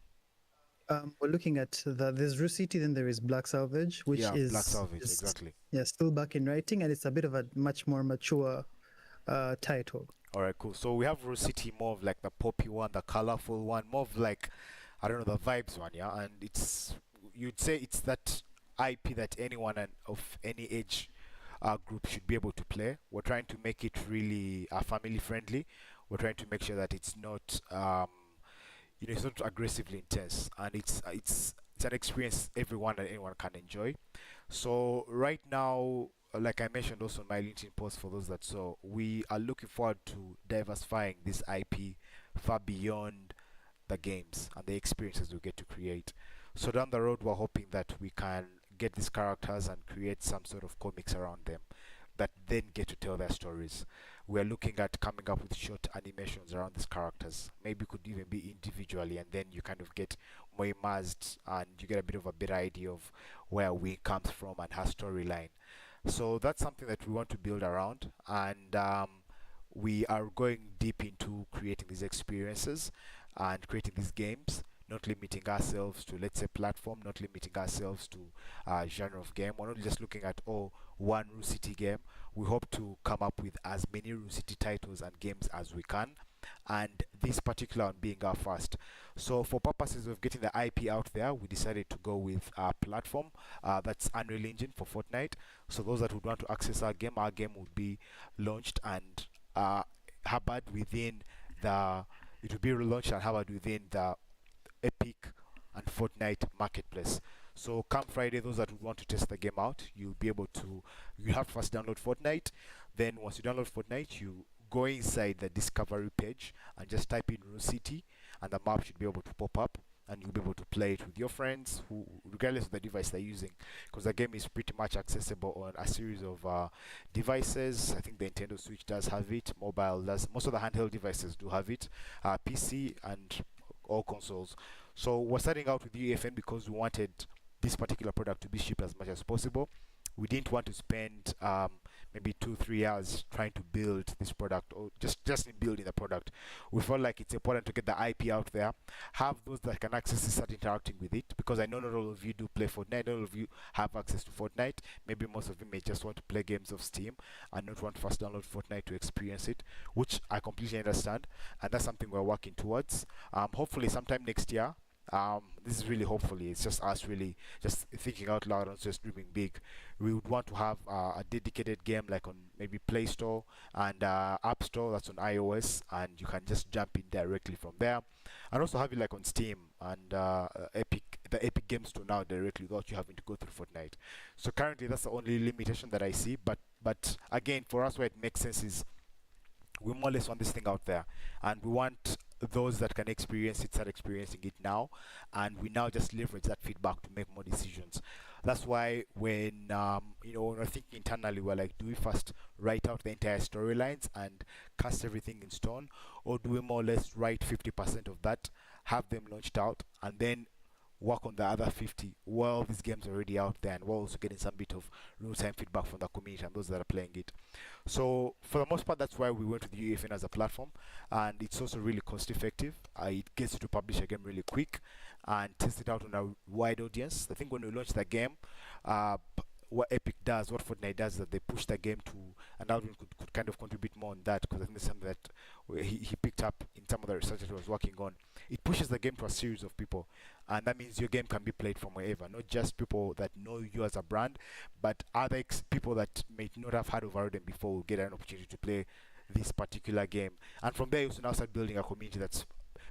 Speaker 3: We're looking at there's Rue City, then there is Black Salvage, which
Speaker 2: Yeah,
Speaker 3: is
Speaker 2: Black Salvage,
Speaker 3: is-
Speaker 2: exactly.
Speaker 3: yeah, still back in writing, and it's a bit of a much more mature title.
Speaker 2: All right, cool. So we have Rose City, more of like the poppy one, the colorful one, more of like, I don't know, the vibes one, yeah. And you'd say it's that IP that anyone of any age group should be able to play. We're trying to make it really family friendly. We're trying to make sure that it's not, it's not aggressively intense, and it's an experience everyone and anyone can enjoy. So right now, like I mentioned also in my LinkedIn post for those that saw, we are looking forward to diversifying this IP far beyond the games and the experiences we get to create. So down the road, we're hoping that we can get these characters and create some sort of comics around them that then get to tell their stories. We're looking at coming up with short animations around these characters. Maybe could even be individually, and then you kind of get more immersed and you get a bit of a better idea of where we comes from and her storyline. So that's something that we want to build around, and we are going deep into creating these experiences and creating these games, not limiting ourselves to, let's say, platform, not limiting ourselves to genre of game. We're not just looking at one Rue City game. We hope to come up with as many Rue City titles and games as we can, and this particular one being our first. So for purposes of getting the IP out there, we decided to go with our platform, that's Unreal Engine for Fortnite. So those that would want to access our game would be launched and harbored within the it will be relaunched and harbored within the Epic and Fortnite marketplace. So come Friday, those that would want to test the game out, you'll be able to, you have to first download Fortnite. Then once you download Fortnite, you go inside the discovery page and just type in Rue City, and the map should be able to pop up, and you'll be able to play it with your friends, who, regardless of the device they're using, because the game is pretty much accessible on a series of devices. I think the Nintendo Switch does have it, mobile does, most of the handheld devices do have it, PC and all consoles. So we're starting out with Uefn because we wanted this particular product to be shipped as much as possible. We didn't want to spend maybe 2-3 hours trying to build this product, or just in building the product. We felt like it's important to get the IP out there, have those that can access it start interacting with it, because I know not all of you do play Fortnite, not all of you have access to Fortnite. Maybe most of you may just want to play games of Steam and not want to first download Fortnite to experience it, which I completely understand, and that's something we're working towards. Hopefully sometime next year. This is really, hopefully, it's just us really just thinking out loud and just dreaming big. We would want to have a dedicated game like on maybe Play Store and App Store, that's on iOS, and you can just jump in directly from there, and also have it like on Steam and the Epic Games Store now directly without you having to go through Fortnite. So currently that's the only limitation that I see, but again, for us, where it makes sense is we more or less want this thing out there, and we want those that can experience it start experiencing it now, and we now just leverage that feedback to make more decisions. That's why when when we're thinking internally, we're like, do we first write out the entire storylines and cast everything in stone, or do we more or less write 50% of that, have them launched out, and then work on the other 50 while these games are already out there, and we're also getting some bit of real-time feedback from the community and those that are playing it. So for the most part, that's why we went with Uefn as a platform, and it's also really cost effective. It gets you to publish a game really quick and test it out on a wide audience. I think when we launch the game, what Epic does, what Fortnite does, is that they push the game to, and Alvin could kind of contribute more on that, because I think it's something that he picked up in some of the research that he was working on. It pushes the game to a series of people, and that means your game can be played from wherever, not just people that know you as a brand, but other people that may not have heard of Arudem before will get an opportunity to play this particular game. And from there, you also now start building a community that's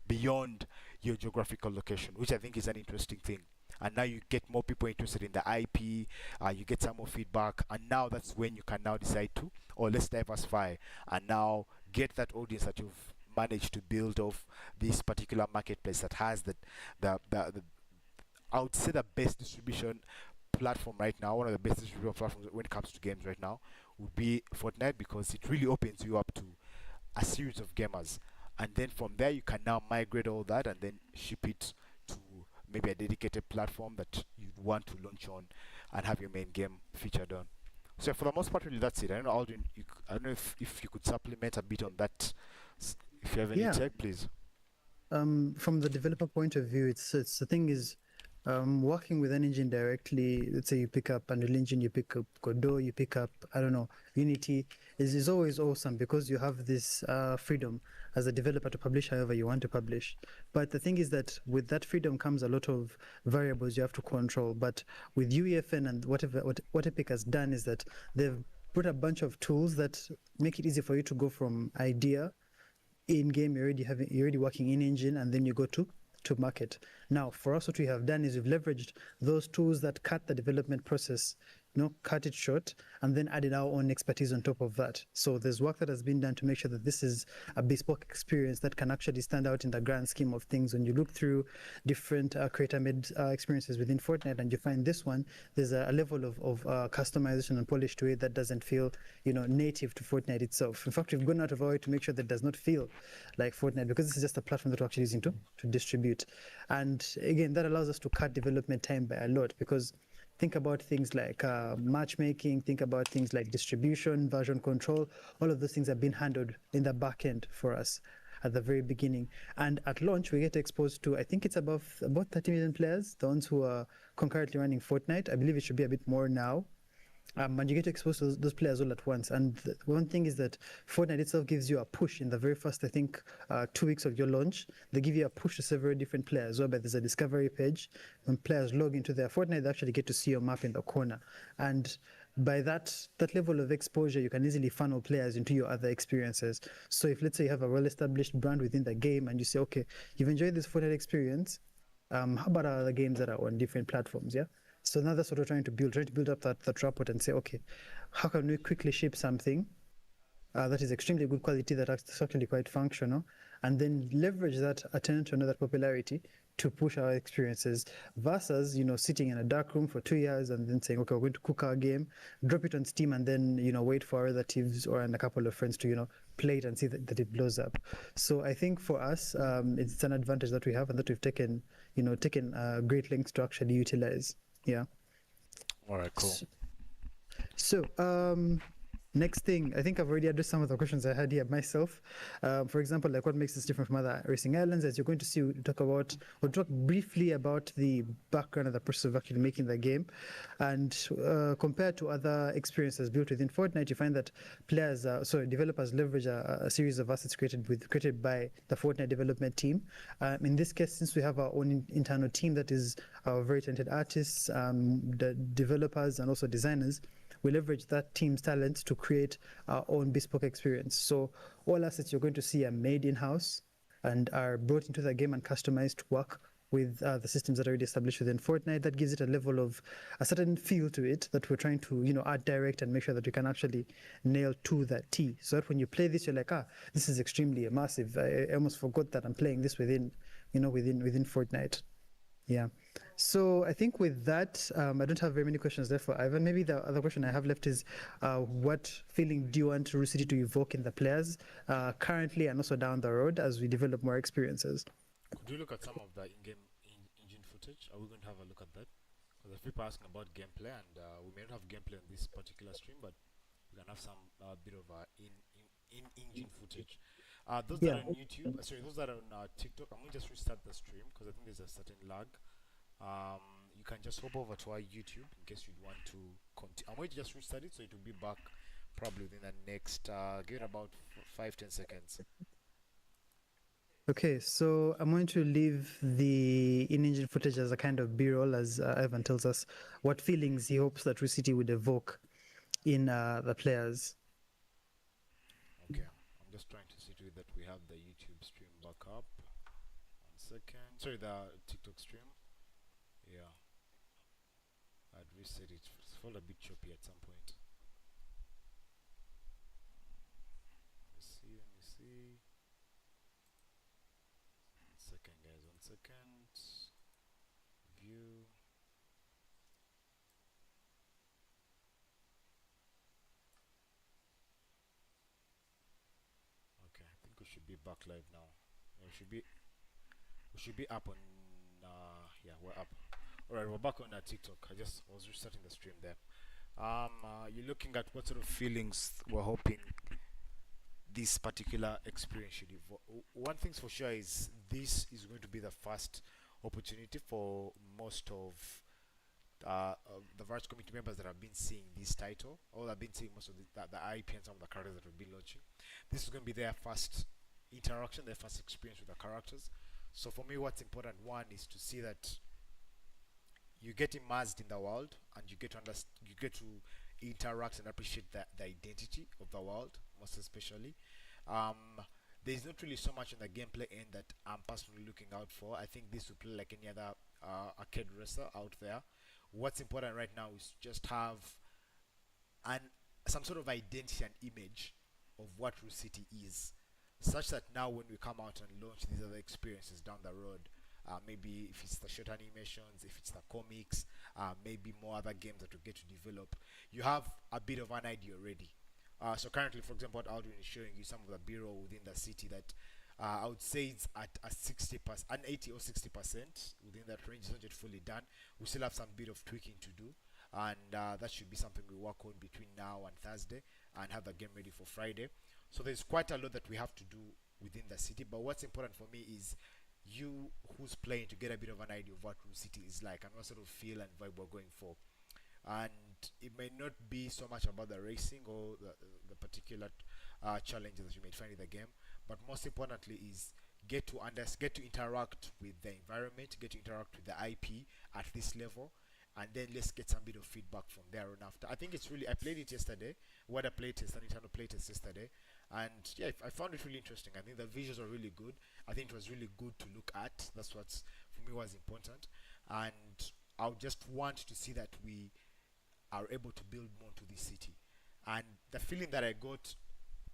Speaker 2: beyond your geographical location, which I think is an interesting thing. And now you get more people interested in the IP, you get some more feedback, and now that's when you can now decide to, or let's diversify, and now get that audience that you've managed to build off this particular marketplace that has the I would say the best distribution platform right now, one of the best distribution platforms when it comes to games right now would be Fortnite, because it really opens you up to a series of gamers, and then from there you can now migrate all that and then ship it to maybe a dedicated platform that you'd want to launch on and have your main game featured on. So for the most part, really, that's it. I don't know, Aldrin, I don't know if you could supplement a bit on that. If you have any tech, please.
Speaker 3: From the developer point of view, it's the thing is, working with an engine directly. Let's say you pick up Unreal Engine, you pick up Godot, you pick up, I don't know, Unity, is always awesome, because you have this freedom as a developer to publish however you want to publish. But the thing is that with that freedom comes a lot of variables you have to control. But with Uefn and what Epic has done is that they've put a bunch of tools that make it easy for you to go from idea in game, you're already working in engine, and then you go to market. Now, for us, what we have done is we've leveraged those tools that cut the development process, cut it short, and then added our own expertise on top of that. So there's work that has been done to make sure that this is a bespoke experience that can actually stand out in the grand scheme of things. When you look through different creator-made experiences within Fortnite, and you find this one, there's a level of customization and polish to it that doesn't feel, native to Fortnite itself. In fact, we've gone out of our way to make sure that it does not feel like Fortnite, because this is just a platform that we're actually using to distribute. And again, that allows us to cut development time by a lot, because Think about things like matchmaking, think about things like distribution, version control. All of those things have been handled in the back end for us at the very beginning. And at launch, we get exposed to, I think it's about 30 million players, the ones who are concurrently running Fortnite. I believe it should be a bit more now. And you get exposed to those players all at once. And one thing is that Fortnite itself gives you a push in the very first, I think, 2 weeks of your launch. They give you a push to several different players, whereby there's a discovery page. When players log into their Fortnite, they actually get to see your map in the corner. And by that level of exposure, you can easily funnel players into your other experiences. So if, let's say, you have a well-established brand within the game and you say, okay, you've enjoyed this Fortnite experience, how about other games that are on different platforms, yeah? So now that's what we're trying to build up that rapport and say, okay, how can we quickly ship something that is extremely good quality, that is actually quite functional, and then leverage that attention or that popularity to push our experiences, versus, sitting in a dark room for 2 years and then saying, okay, we're going to cook our game, drop it on Steam, and then, wait for our relatives or and a couple of friends to, play it and see that it blows up. So I think for us, it's an advantage that we have and that we've taken great lengths to actually utilize. Yeah.
Speaker 2: All right, cool.
Speaker 3: So, next thing, I think I've already addressed some of the questions I had here myself. For example, like what makes this different from other racing islands? As you're going to see, we'll talk briefly about the background and the process of actually making the game. And compared to other experiences built within Fortnite, you find that developers leverage a series of assets created by the Fortnite development team. In this case, since we have our own internal team that is our very talented artists, the developers, and also designers, we leverage that team's talent to create our own bespoke experience. So all assets you're going to see are made in-house and are brought into the game and customized to work with the systems that are already established within Fortnite. That gives it a certain feel to it that we're trying to, art direct and make sure that we can actually nail to that T. So that when you play this, you're like, this is extremely immersive. I almost forgot that I'm playing this within Fortnite. Yeah. So I think with that, I don't have very many questions left for Ivan. Maybe the other question I have left is, what feeling do you want Rue City to evoke in the players currently and also down the road as we develop more experiences?
Speaker 2: Could you look at some of the in-game engine footage? Are we going to have a look at that? Because there's people asking about gameplay, and we may not have gameplay on this particular stream, but we can have some bit of in-engine footage. Those that are on YouTube, those that are on TikTok, I'm going to just restart the stream because I think there's a certain lag. You can just hop over to our YouTube in case you'd want to continue. I'm going to just restart it, so it will be back probably within the next, give it about 5-10 seconds.
Speaker 3: Okay, so I'm going to leave the in-engine footage as a kind of B-roll, as Ivan tells us what feelings he hopes that Rue City would evoke in the players.
Speaker 2: Okay, I'm just trying to see to it that we have the YouTube stream back up. 1 second. Sorry, the TikTok stream. Yeah. I'd reset it. It's felt a bit choppy at some point. Let me see. 1 second, guys. 1 second. View. Okay, I think we should be back live now. Yeah, we should be up on yeah, we're up. Alright, we're back on TikTok. I was restarting the stream there. You're looking at what sort of feelings we're hoping this particular experience should evoke. One thing's for sure is this is going to be the first opportunity for most of the various community members that have been seeing this title, or have been seeing most of the IP and some of the characters that we'll be launching. This is going to be their first interaction, their first experience with the characters. So for me, what's important, one, is to see that you get immersed in the world and you get to interact and appreciate the identity of the world, most especially. There's not really so much on the gameplay end that I'm personally looking out for. I think this will play like any other arcade racer out there. What's important right now is just have some sort of identity and image of what Rue City is, such that now when we come out and launch these other experiences down the road, maybe if it's the short animations, if it's the comics, maybe more other games that we get to develop, you have a bit of an idea already. So currently, for example, what Aldrin is showing you some of the bureau within the city that I would say it's at a 60%, an 80 or 60% within that range. It's not yet fully done. We still have some bit of tweaking to do. and that should be something we work on between now and Thursday, and have the game ready for Friday. So there's quite a lot that we have to do within the city. But what's important for me is you who's playing to get a bit of an idea of what Rule City is like and what sort of feel and vibe we're going for. And it may not be so much about the racing or the particular challenges that you may find in the game, but most importantly is get to interact with the environment, get to interact with the IP at this level, and then let's get some bit of feedback from there on after. I think it's really, I played it yesterday. What a playtest, an internal playtest yesterday, and yeah, I found it really interesting. I think the visuals are really good. I think it was really good to look at. That's what's for me was important, and I would just want to see that we are able to build more to this city. And the feeling that I got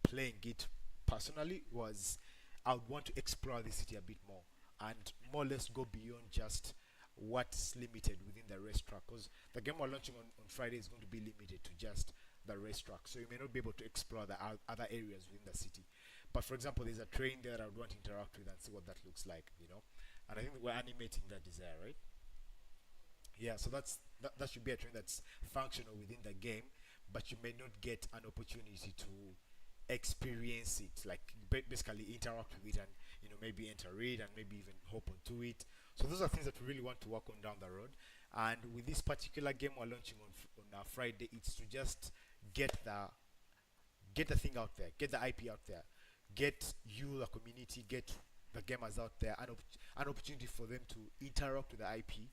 Speaker 2: playing it personally was I would want to explore the city a bit more and more or less go beyond just what's limited within the racetrack, because the game we're launching on Friday is going to be limited to just the racetrack, so you may not be able to explore the other areas within the city. But for example, there's a train there that I would want to interact with and see what that looks like, you know. And I think we're animating that desire, right? Yeah, so that should be a train that's functional within the game, but you may not get an opportunity to experience it, like basically interact with it, and you know, maybe enter it and maybe even hop onto it. So those are things that we really want to work on down the road. And with this particular game we're launching on Friday, it's to just get the thing out there, get the IP out there, get you, the community, get the gamers out there, an opportunity for them to interact with the IP,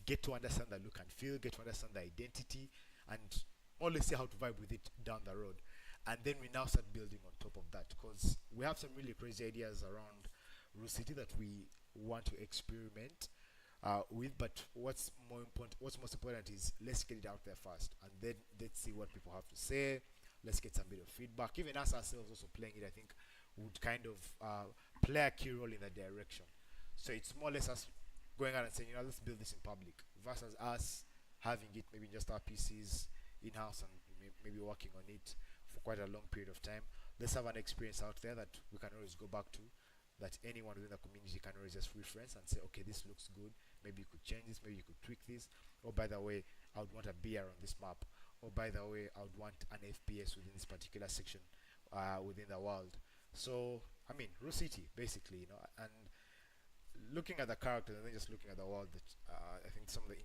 Speaker 2: get to understand the look and feel, get to understand the identity, and only see how to vibe with it down the road. And then we now start building on top of that, because we have some really crazy ideas around Rule City that we want to experiment with. But what's most important is let's get it out there first, and then let's see what people have to say. Let's get some bit of feedback. Even us ourselves also playing it, I think, would kind of play a key role in that direction. So it's more or less us going out and saying, you know, let's build this in public, versus us having it maybe just our PCs in-house and maybe working on it for quite a long period of time. Let's have an experience out there that we can always go back to, that anyone within the community can always just reference and say, okay, this looks good, maybe you could change this, maybe you could tweak this, or by the way, I would want a beer on this map, or by the way, I would want an FPS within this particular section within the world. So I mean, Rule City basically, you know. And looking at the characters and then just looking at the world, that I think some of the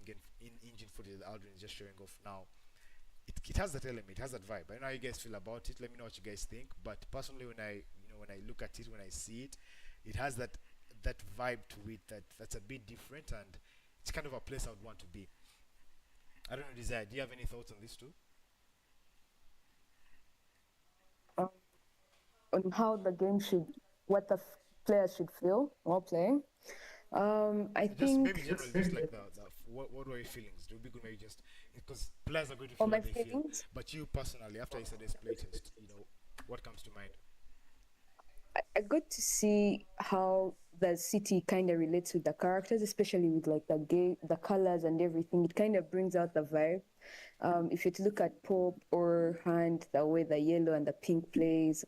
Speaker 2: in-engine footage that Aldrin is just showing off now, it has that element, it has that vibe. I don't know how you guys feel about it. Let me know what you guys think. But personally, when I look at it, when I see it, it has that vibe to it that's a bit different, and it's kind of a place I would want to be. I don't know, Desire, do you have any thoughts on this too?
Speaker 4: Um, on how the game should, what the players should feel while playing. I
Speaker 2: Just
Speaker 4: think
Speaker 2: maybe generally, just like what were your feelings? It would be good maybe just because players are going to feel
Speaker 4: all my
Speaker 2: what they feel.
Speaker 4: feelings.
Speaker 2: But you personally, after yesterday's playtest, you know, what comes to mind?
Speaker 4: I got to see how the city kind of relates with the characters, especially with like the colors and everything. It kind of brings out the vibe. If you to look at Pop or Hand, the way the yellow and the pink plays,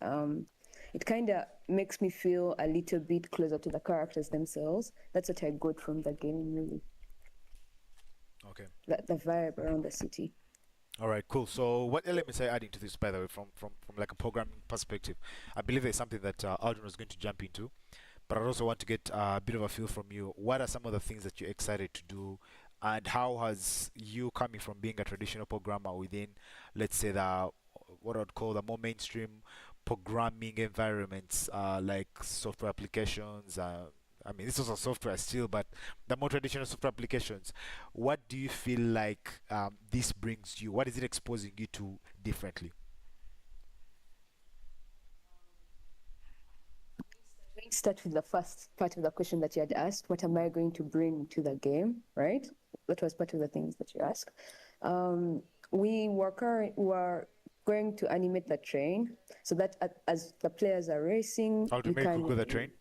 Speaker 4: it kind of makes me feel a little bit closer to the characters themselves. That's what I got from the game, really.
Speaker 2: Okay.
Speaker 4: The vibe around the city.
Speaker 2: All right, cool. So, what elements are you adding to this, by the way, from like a programming perspective? I believe there's something that Aldrin was going to jump into, but I also want to get a bit of a feel from you. What are some of the things that you're excited to do, and how has you coming from being a traditional programmer within, let's say, the what I'd call the more mainstream programming environments, like software applications? I mean, this was a software still, but the more traditional software applications. What do you feel like this brings you? What is it exposing you to differently?
Speaker 4: Let's start with the first part of the question that you had asked. What am I going to bring to the game, right? That was part of the things that you asked. We were going to animate the train so that as the players are racing,
Speaker 2: How to
Speaker 4: you
Speaker 2: make
Speaker 4: can
Speaker 2: Google the train?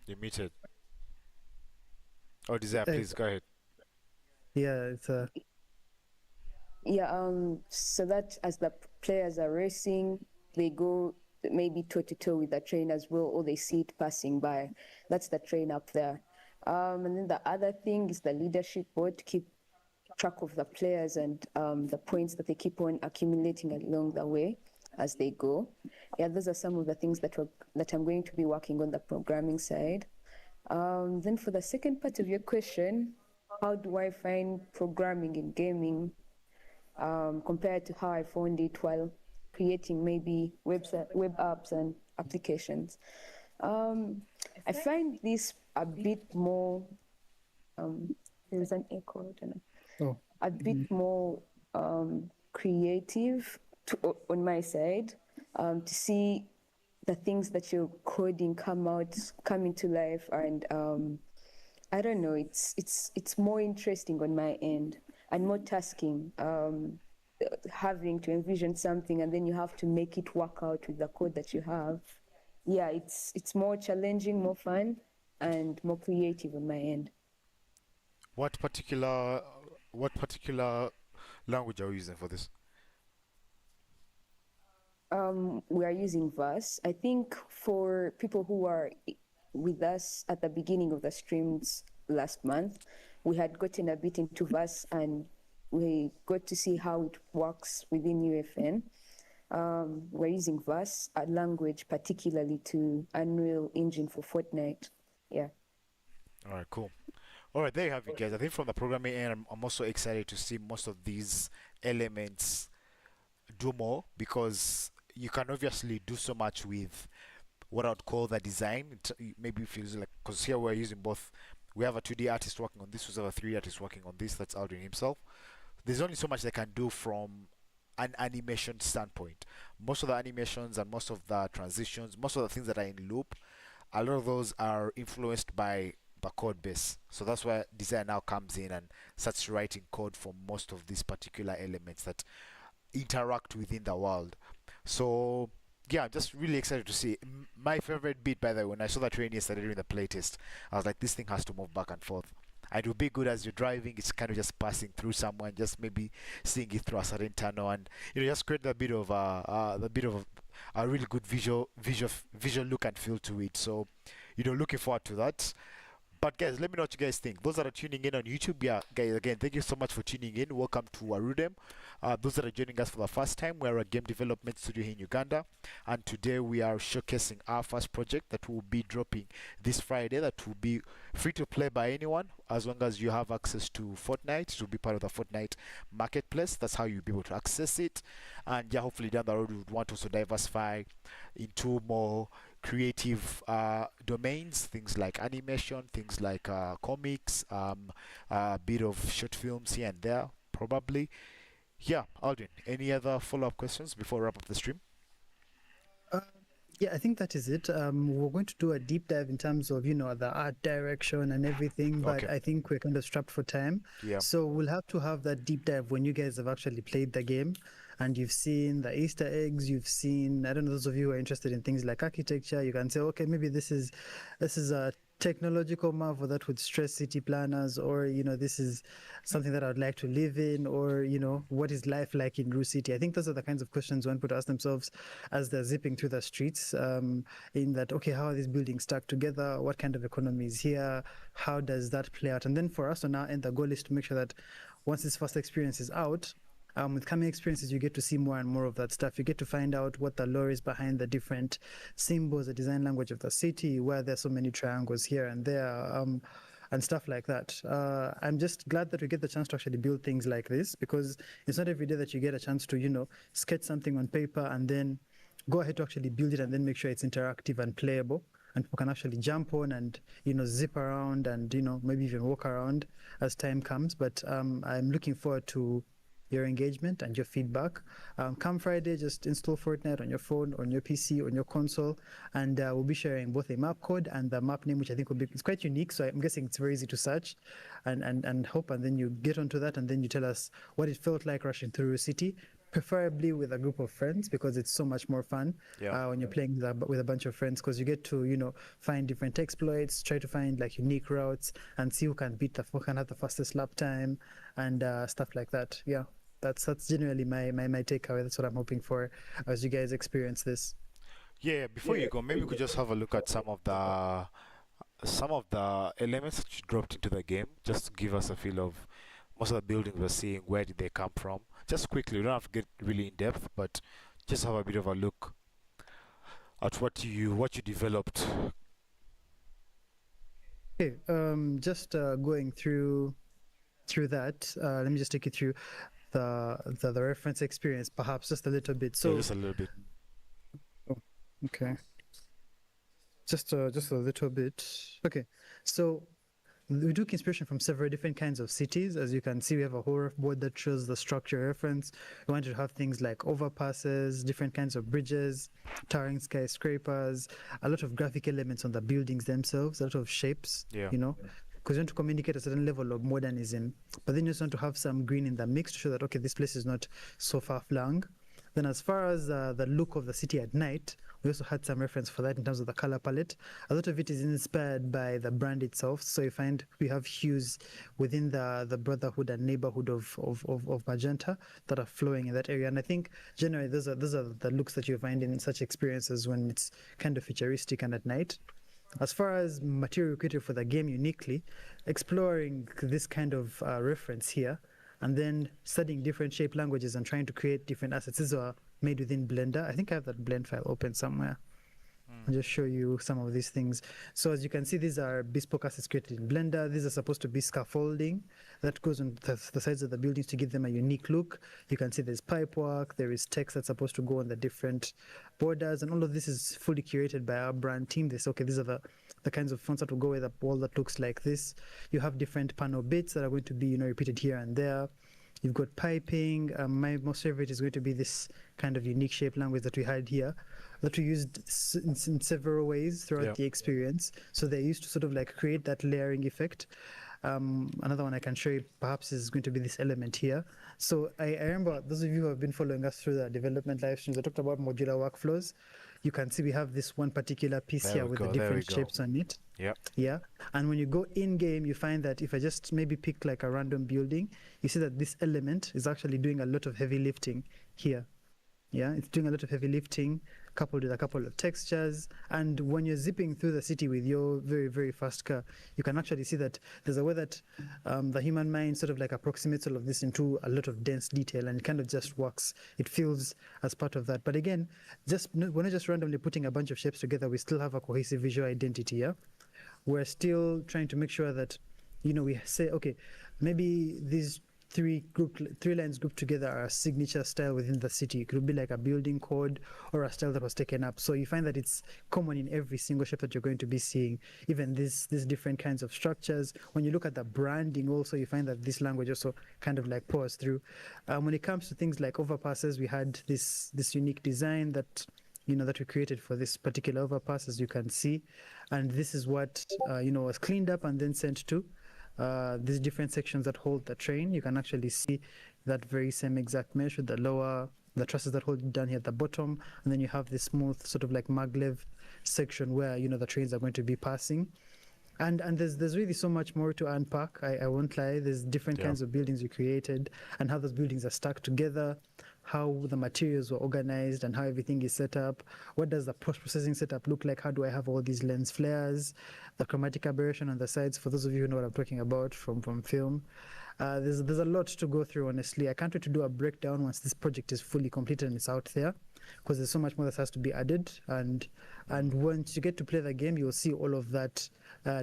Speaker 2: You muted. Oh, Desire, please go ahead.
Speaker 3: Yeah, it's
Speaker 4: so that as the players are racing, they go maybe toe to toe with the train as well, or they see it passing by. That's the train up there. And then the other thing is the leadership board to keep track of the players and the points that they keep on accumulating along the way as they go. Yeah, those are some of the things that I'm going to be working on the programming side. Then for the second part of your question, how do I find programming in gaming compared to how I found it while creating maybe web apps and applications? I find this a bit more, there's an echo, I don't know.
Speaker 3: Oh.
Speaker 4: A bit more creative on my side to see the things that you're coding come into life, and I don't know, it's more interesting on my end and more tasking, having to envision something and then you have to make it work out with the code that you have. Yeah, it's more challenging, more fun, and more creative on my end.
Speaker 2: What particular language are you using for this?
Speaker 4: We are using Verse. I think for people who are with us at the beginning of the streams last month, we had gotten a bit into Verse and we got to see how it works within Uefn. We're using Verse, a language particularly to Unreal Engine for Fortnite. Yeah.
Speaker 2: All right, cool. All right, there you have it, guys. I think from the programming end, I'm also excited to see most of these elements do more, because you can obviously do so much with what I'd call the design. Maybe if you use like, because here we're using both. We have a 2D artist working on this, we have a 3D artist working on this. That's Arudem himself. There's only so much they can do from an animation standpoint. Most of the animations and most of the transitions, most of the things that are in loop, a lot of those are influenced by the code base. So that's where design now comes in and starts writing code for most of these particular elements that interact within the world. So yeah, I'm just really excited to see. My favorite bit, by the way, when I saw the train yesterday during the playtest, I was like, this thing has to move back and forth. And it will be good as you're driving. It's kind of just passing through someone, just maybe seeing it through a certain tunnel, and just create a bit of a really good visual look and feel to it. So looking forward to that. But guys, let me know what you guys think. Those that are tuning in on YouTube, yeah, guys, again, thank you so much for tuning in. Welcome to Arudem. Those that are joining us for the first time, we're a game development studio here in Uganda, and today we are showcasing our first project that will be dropping this Friday. That will be free to play by anyone, as long as you have access to Fortnite. It will be part of the Fortnite marketplace. That's how you'll be able to access it. And yeah, hopefully down the road we would want to also diversify into more creative domains, things like animation, things like comics, a bit of short films here and there, probably. Yeah, Aldrin, any other follow-up questions before we wrap up the stream?
Speaker 3: Yeah, I think that is it. We're going to do a deep dive in terms of, the art direction and everything, but
Speaker 2: Okay.
Speaker 3: I think we're kind of strapped for time.
Speaker 2: Yeah.
Speaker 3: So we'll have to have that deep dive when you guys have actually played the game and you've seen the Easter eggs, you've seen, I don't know, those of you who are interested in things like architecture, you can say, okay, maybe this is a technological marvel that would stress city planners, or this is something that I'd like to live in, or what is life like in Rue City? I think those are the kinds of questions one could ask themselves as they're zipping through the streets, in that, okay, how are these buildings stuck together? What kind of economy is here? How does that play out? And then for us on our end, the goal is to make sure that once this first experience is out, with coming experiences, you get to see more and more of that stuff. You get to find out what the lore is behind the different symbols, the design language of the city, where there's so many triangles here and there, and stuff like that. I'm just glad that we get the chance to actually build things like this, because it's not every day that you get a chance to, sketch something on paper and then go ahead to actually build it and then make sure it's interactive and playable. And people can actually jump on and, zip around and, maybe even walk around as time comes. But I'm looking forward to your engagement and your feedback. Come Friday, just install Fortnite on your phone, on your PC, on your console, and we'll be sharing both a map code and the map name, which I think it's quite unique. So I'm guessing it's very easy to search and hope, and then you get onto that, and then you tell us what it felt like rushing through a city, preferably with a group of friends, because it's so much more fun when you're playing with a bunch of friends, because you get to find different exploits, try to find like unique routes, and see who can have the fastest lap time and stuff like that. Yeah. That's generally my takeaway. That's what I'm hoping for as you guys experience this.
Speaker 2: Yeah, before you go, maybe we could just have a look at some of some of the elements that you dropped into the game, just to give us a feel of most of the buildings we're seeing, where did they come from? Just quickly, we don't have to get really in depth, but just have a bit of a look at what you developed.
Speaker 3: Okay, just going through that. Let me just take you through the reference experience, perhaps just a little bit.
Speaker 2: Yeah,
Speaker 3: So,
Speaker 2: just a little bit.
Speaker 3: okay, just a little bit. Okay, so we took inspiration from several different kinds of cities. As you can see, we have a whole board that shows the structure reference. We wanted to have things like overpasses, different kinds of bridges, towering skyscrapers, a lot of graphic elements on the buildings themselves, a lot of shapes,
Speaker 2: Yeah.
Speaker 3: because you want to communicate a certain level of modernism. But then you just want to have some green in the mix to show that, okay, this place is not so far-flung. Then as far as the look of the city at night, we also had some reference for that in terms of the color palette. A lot of it is inspired by the brand itself. So you find we have hues within the brotherhood and neighborhood of magenta that are flowing in that area. And I think generally those are the looks that you find in such experiences when it's kind of futuristic and at night. As far as material created for the game uniquely, exploring this kind of reference here, and then studying different shape languages and trying to create different assets. These are made within Blender. I think I have that blend file open somewhere. I'll just show you some of these things. So as you can see, these are bespoke assets created in Blender. These are supposed to be scaffolding that goes on the sides of the buildings to give them a unique look. You can see there's pipework, there is text that's supposed to go on the different borders, and all of this is fully curated by our brand team. They say, okay, these are the kinds of fonts that will go with a wall that looks like this. You have different panel bits that are going to be, repeated here and there. You've got piping. My most favorite is going to be this kind of unique shape language that we had here, that we used in several ways throughout the experience. So they used to sort of like create that layering effect. Another one I can show you perhaps is going to be this element here. So I remember those of you who have been following us through the development live streams, I talked about modular workflows. You can see we have this one particular piece here with the different shapes on it.
Speaker 2: Yep.
Speaker 3: Yeah. And when you go in game, you find that if I just maybe pick like a random building, you see that this element is actually doing a lot of heavy lifting here. Yeah, it's doing a lot of heavy lifting coupled with a couple of textures. And when you're zipping through the city with your very, very fast car, you can actually see that there's a way that the human mind sort of like approximates all of this into a lot of dense detail, and it kind of just works. It feels as part of that. But again, we're not just randomly putting a bunch of shapes together. We still have a cohesive visual identity. Yeah, we're still trying to make sure that, we say, okay, maybe these three lines grouped together are a signature style within the city. It could be like a building code or a style that was taken up. So you find that it's common in every single shape that you're going to be seeing, even these different kinds of structures. When you look at the branding also, you find that this language also kind of like pours through. When it comes to things like overpasses, we had this unique design that that we created for this particular overpass, as you can see. And this is what was cleaned up and then sent to these different sections that hold the train. You can actually see that very same exact mesh with the trusses that hold it down here at the bottom, and then you have this smooth sort of like maglev section where the trains are going to be passing. And there's really so much more to unpack. I won't lie. There's different kinds of buildings you created and how those buildings are stuck together, how the materials were organized and how everything is set up. What does the post-processing setup look like? How do I have all these lens flares, the chromatic aberration on the sides? For those of you who know what I'm talking about from film, there's a lot to go through, honestly. I can't wait to do a breakdown once this project is fully completed and it's out there, because there's so much more that has to be added. And once you get to play the game, you'll see all of that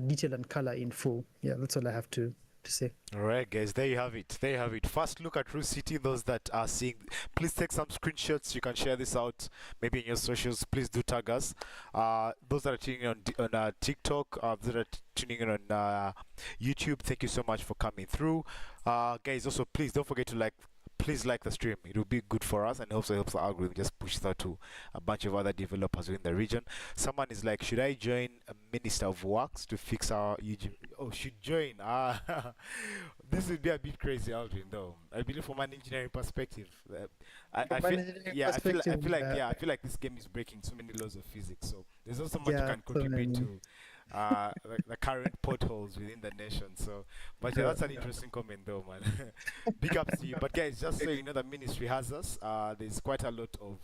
Speaker 3: detail and color in full. Yeah, that's all I have to say.
Speaker 2: All right, guys, there you have it. There you have it. First look at Rue City. Those that are seeing, please take some screenshots. You can share this out maybe in your socials. Please do tag us. Those that are tuning in on TikTok, those that are tuning in on YouTube, thank you so much for coming through. Guys, also please don't forget to please like the stream. It will be good for us, and also helps the algorithm just push that to a bunch of other developers within the region. Someone is like, should I join a Minister of Works to fix our YouTube? Oh, should join. This would be a bit crazy, Aldrin, though. I believe from an engineering perspective, I feel like this game is breaking so many laws of physics. So there's also much you can contribute to the current potholes within the nation. So, but yeah, that's an interesting comment, though, man. Big ups to you. But guys, just so you know, the ministry has us. There's quite a lot of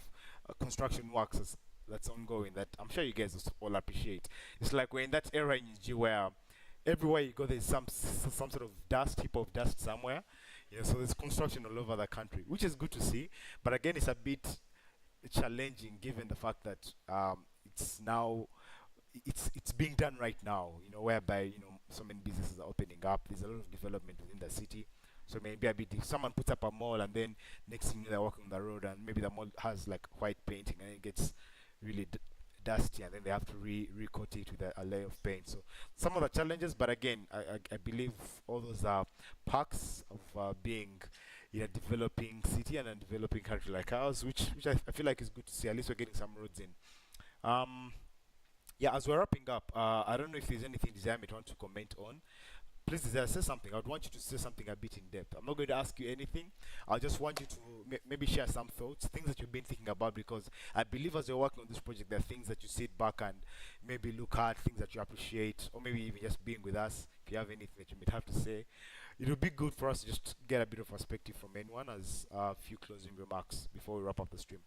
Speaker 2: construction works that's ongoing that I'm sure you guys all appreciate. It's like we're in that era in G where everywhere you go there's some sort of dust, heap of dust somewhere. Yeah, so there's construction all over the country, which is good to see. But again, it's a bit challenging given the fact that it's now it's being done right now, whereby so many businesses are opening up. There's a lot of development within the city, so maybe a bit if someone puts up a mall and then next thing they're walking on the road and maybe the mall has like white painting and it gets really dusty and then they have to recoat it with a layer of paint. So some of the challenges, but again, I believe all those are parts of being in a developing city and a developing country like ours, which I feel like is good to see. At least we're getting some roads in. Yeah, as we're wrapping up, I don't know if there's anything Desire may want to comment on. Please, Desire, say something. I would want you to say something a bit in depth. I'm not going to ask you anything. I just want you to maybe share some thoughts, things that you've been thinking about, because I believe as you're working on this project, there are things that you sit back and maybe look at, things that you appreciate, or maybe even just being with us. If you have anything that you might have to say, it would be good for us to just get a bit of perspective from anyone as a few closing remarks before we wrap up the stream.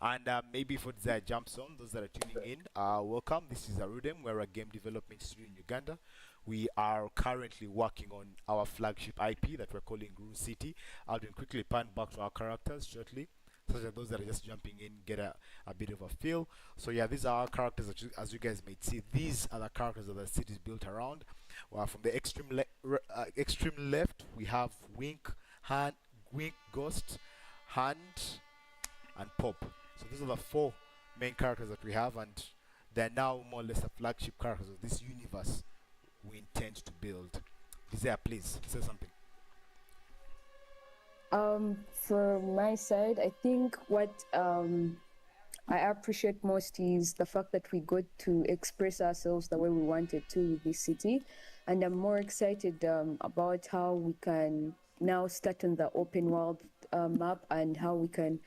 Speaker 2: And maybe for Desire jumps on, those that are tuning in, welcome. This is Arudem. We're a game development studio in Uganda. We are currently working on our flagship IP that we're calling Rule City. I'll then quickly pan back to our characters shortly, so that those that are just jumping in get a bit of a feel. So yeah, these are our characters. As you guys may see, these are the characters that the city is built around. From the extreme left, we have Wink, Ghost, Hand, and Pop. So these are the four main characters that we have, and they're now more or less the flagship characters of this universe we intend to build. Desire, please say something.
Speaker 4: For my side, I think what I appreciate most is the fact that we got to express ourselves the way we wanted to with this city, and I'm more excited about how we can now start on the open world map and how we can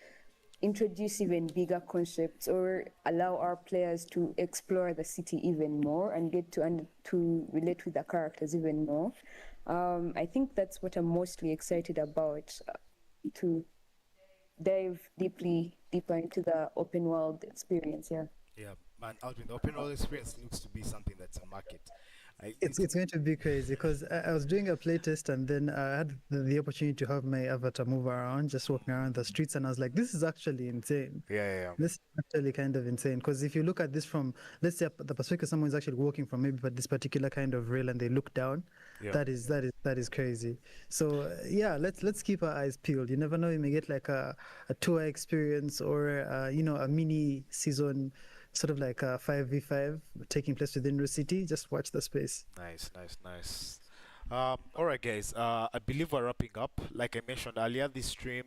Speaker 4: introduce even bigger concepts or allow our players to explore the city even more and get to relate with the characters even more. I think that's what I'm mostly excited about, to dive deeper into the open world experience.
Speaker 2: Yeah, man, Alvin, the open world experience looks to be something that's a market.
Speaker 3: It's going to be crazy because I was doing a playtest and then I had the opportunity to have my avatar move around, just walking around the streets, and I was like, this is actually insane.
Speaker 2: Yeah.
Speaker 3: This is actually kind of insane because if you look at this from, let's say, the perspective someone's actually walking from maybe this particular kind of rail and they look down, that is crazy. So yeah, let's keep our eyes peeled. You never know, you may get like a tour experience or a mini season, sort of like a 5v5 taking place within the city. Just watch the space.
Speaker 2: Nice. All right, guys. I believe we're wrapping up. Like I mentioned earlier, this stream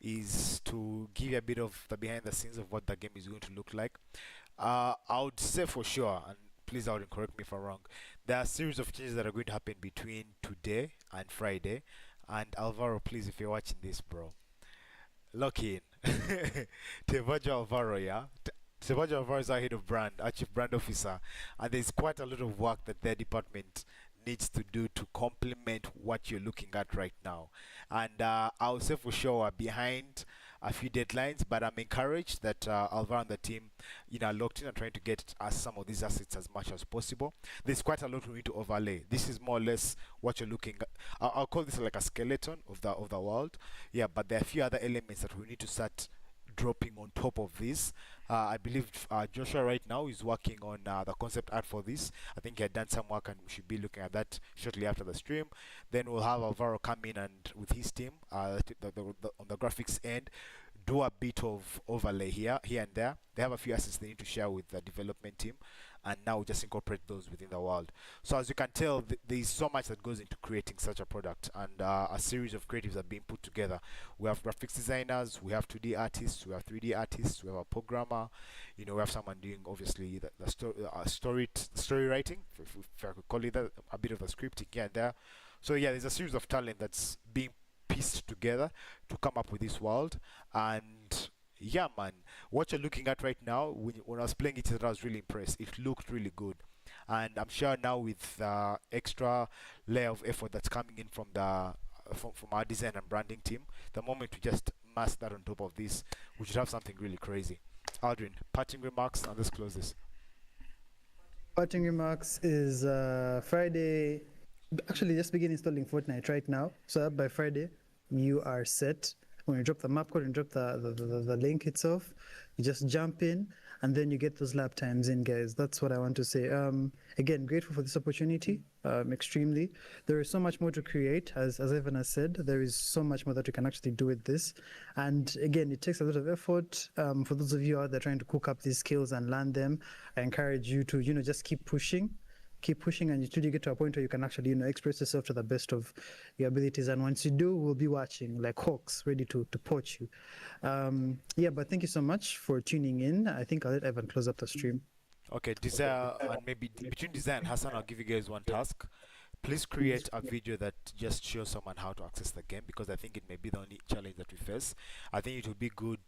Speaker 2: is to give you a bit of the behind the scenes of what the game is going to look like. I would say for sure, and please, I would correct me if I'm wrong, there are a series of changes that are going to happen between today and Friday. And Alvaro, please, if you're watching this, bro, lock in. Tevajo Alvaro, yeah. Sebastian Alvaro is our head of brand, our chief brand officer, and there's quite a lot of work that their department needs to do to complement what you're looking at right now. And I'll say for sure we're behind a few deadlines, but I'm encouraged that Alvaro and the team, are locked in and trying to get us some of these assets as much as possible. There's quite a lot we need to overlay. This is more or less what you're looking at. I'll call this like a skeleton of the world. Yeah, but there are a few other elements that we need to start dropping on top of this. I believe Joshua right now is working on the concept art for this. I think he had done some work and we should be looking at that shortly after the stream. Then we'll have Alvaro come in and with his team on the graphics end do a bit of overlay here and there. They have a few assets they need to share with the development team, and now we just incorporate those within the world. So as you can tell, there is so much that goes into creating such a product, and a series of creatives are being put together. We have graphics designers, we have 2D artists, we have 3D artists, we have a programmer, we have someone doing obviously the story writing, if I could call it that, a bit of the scripting here and there. So yeah, there's a series of talent that's being pieced together to come up with this world. And yeah, man, what you're looking at right now, when I was playing it, I was really impressed. It looked really good, and I'm sure now with the extra layer of effort that's coming in from our design and branding team, the moment we just mask that on top of this, we should have something really crazy. Aldrin, parting remarks, and let's close this.
Speaker 3: Parting remarks is Friday. Actually, just begin installing Fortnite right now. So by Friday, you are set. When you drop the map code and drop the link itself, you just jump in and then you get those lap times in, guys. That's what I want to say. Again, grateful for this opportunity, extremely. There is so much more to create, as Evan has said. There is so much more that we can actually do with this. And again, it takes a lot of effort. For those of you out there trying to cook up these skills and learn them, I encourage you to, just keep pushing and until you get to a point where you can actually, express yourself to the best of your abilities. And once you do, we'll be watching like hawks, ready to poach you. But thank you so much for tuning in. I think I'll let Evan close up the stream.
Speaker 2: Okay, Desire, and maybe between Desire and Hassan, I'll give you guys one task. Please create a video that just shows someone how to access the game, because I think it may be the only challenge that we face. I think it will be good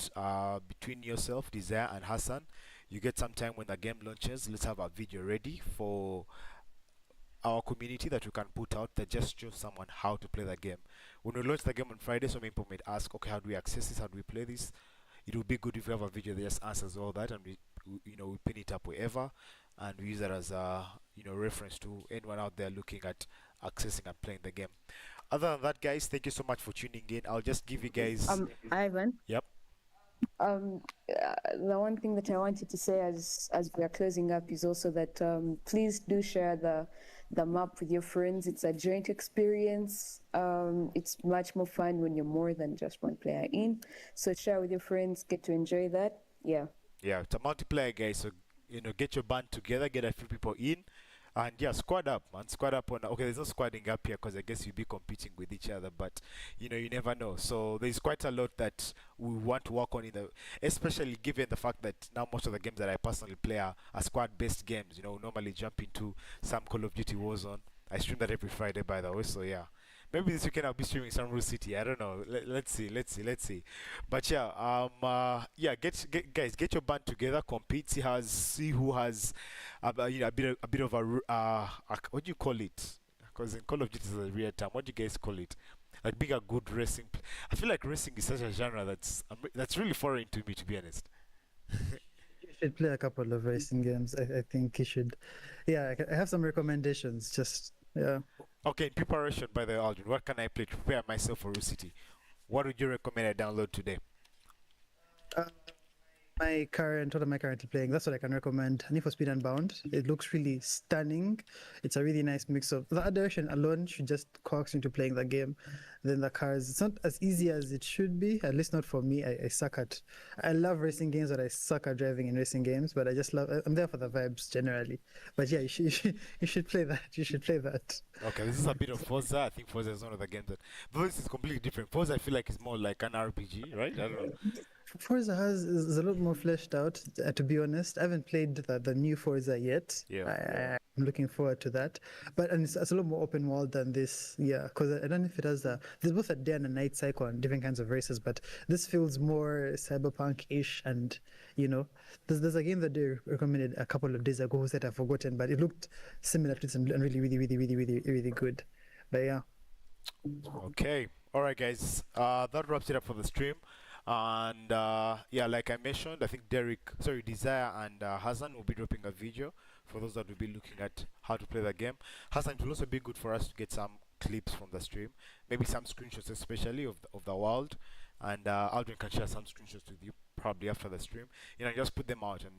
Speaker 2: between yourself, Desire, and Hassan. You get some time when the game launches. Let's have a video ready for our community that we can put out that just shows someone how to play the game. When we launch the game on Friday, some people might ask, okay, how do we access this? How do we play this? It would be good if we have a video that just answers all that, and we pin it up wherever, and we use that as a reference to anyone out there looking at accessing and playing the game. Other than that, guys, thank you so much for tuning in. I'll just give you guys
Speaker 4: Ivan.
Speaker 2: Yep.
Speaker 4: The one thing that I wanted to say as we are closing up is also that please do share the map with your friends. It's a joint experience. It's much more fun when you're more than just one player in. So share with your friends, get to enjoy that. Yeah,
Speaker 2: it's a multiplayer, guys. So get your band together, get a few people in, and squad up, man. Squad up on. Okay, there's no squadding up here because I guess you'll be competing with each other, but you never know. So there's quite a lot that we want to work on especially given the fact that now most of the games that I personally play are squad-based games. Normally jump into some Call of Duty Warzone. I stream that every Friday, by the way. So yeah. Maybe this weekend I'll be streaming some Rule City. I don't know. Let's see. But guys, get your band together, compete, see who has a bit of a what do you call it? Because in Call of Duty is a real term. What do you guys call it? Like being a good racing. I feel like racing is such a genre that's really foreign to me, to be honest.
Speaker 3: You should play a couple of racing games. I think you should. Yeah, I have some recommendations. Just yeah.
Speaker 2: Okay, in preparation, by the way, Aldrin, what can I play to prepare myself for Rule City? What would you recommend I download today?
Speaker 3: What am I currently playing? That's what I can recommend. Need for Speed Unbound. It looks really stunning. It's a really nice mix of the direction alone should just coax you into playing the game. Then the cars, it's not as easy as it should be, at least not for me. I love racing games, but I suck at driving in racing games. But I'm there for the vibes generally. But yeah, you should play that. You should play that.
Speaker 2: Okay, this is a bit of Forza. I think Forza is one of the games but this is completely different. Forza, I feel like it's more like an RPG, right? I don't know.
Speaker 3: Forza is a lot more fleshed out, to be honest. I haven't played the new Forza yet.
Speaker 2: Yeah.
Speaker 3: I'm looking forward to that. But it's a lot more open world than this, because I don't know if it has there's both a day and a night cycle and different kinds of races, but this feels more cyberpunk-ish, and there's a game that they recommended a couple of days ago that I've forgotten, but it looked similar to this and really, really, really, really, really, really good. But yeah.
Speaker 2: Okay. All right, guys. That wraps it up for the stream. And like I mentioned, I think Desire and Hassan will be dropping a video for those that will be looking at how to play the game. Hassan, it will also be good for us to get some clips from the stream, maybe some screenshots especially of the world, and Aldrin can share some screenshots with you probably after the stream. Just put them out, and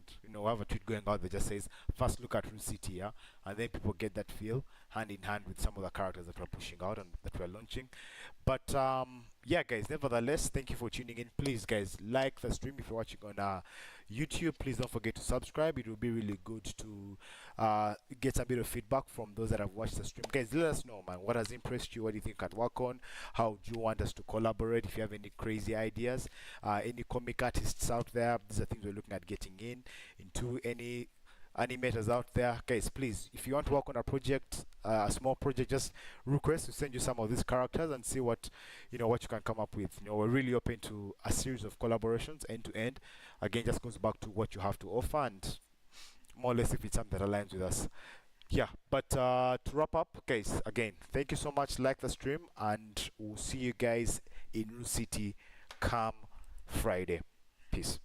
Speaker 2: have a tweet going out that just says first look at Rule City, and then people get that feel hand in hand with some of the characters that we're pushing out and that we're launching. But guys, nevertheless, thank you for tuning in. Please, guys, like the stream if you're watching on YouTube. Please don't forget to subscribe. It will be really good to get a bit of feedback from those that have watched the stream. Guys, let us know, man, what has impressed you, what do you think I can work on, how do you want us to collaborate, if you have any crazy ideas, any comic artists out there. These are things we're looking at getting into any animators out there. Guys, please, if you want to work on a project, a small project, just request to send you some of these characters and see what you can come up with. We're really open to a series of collaborations end to end. Again, just goes back to what you have to offer, and more or less if it's something that aligns with us. But to wrap up, guys, again, thank you so much. Like the stream, and we'll see you guys in Rule City come Friday. Peace.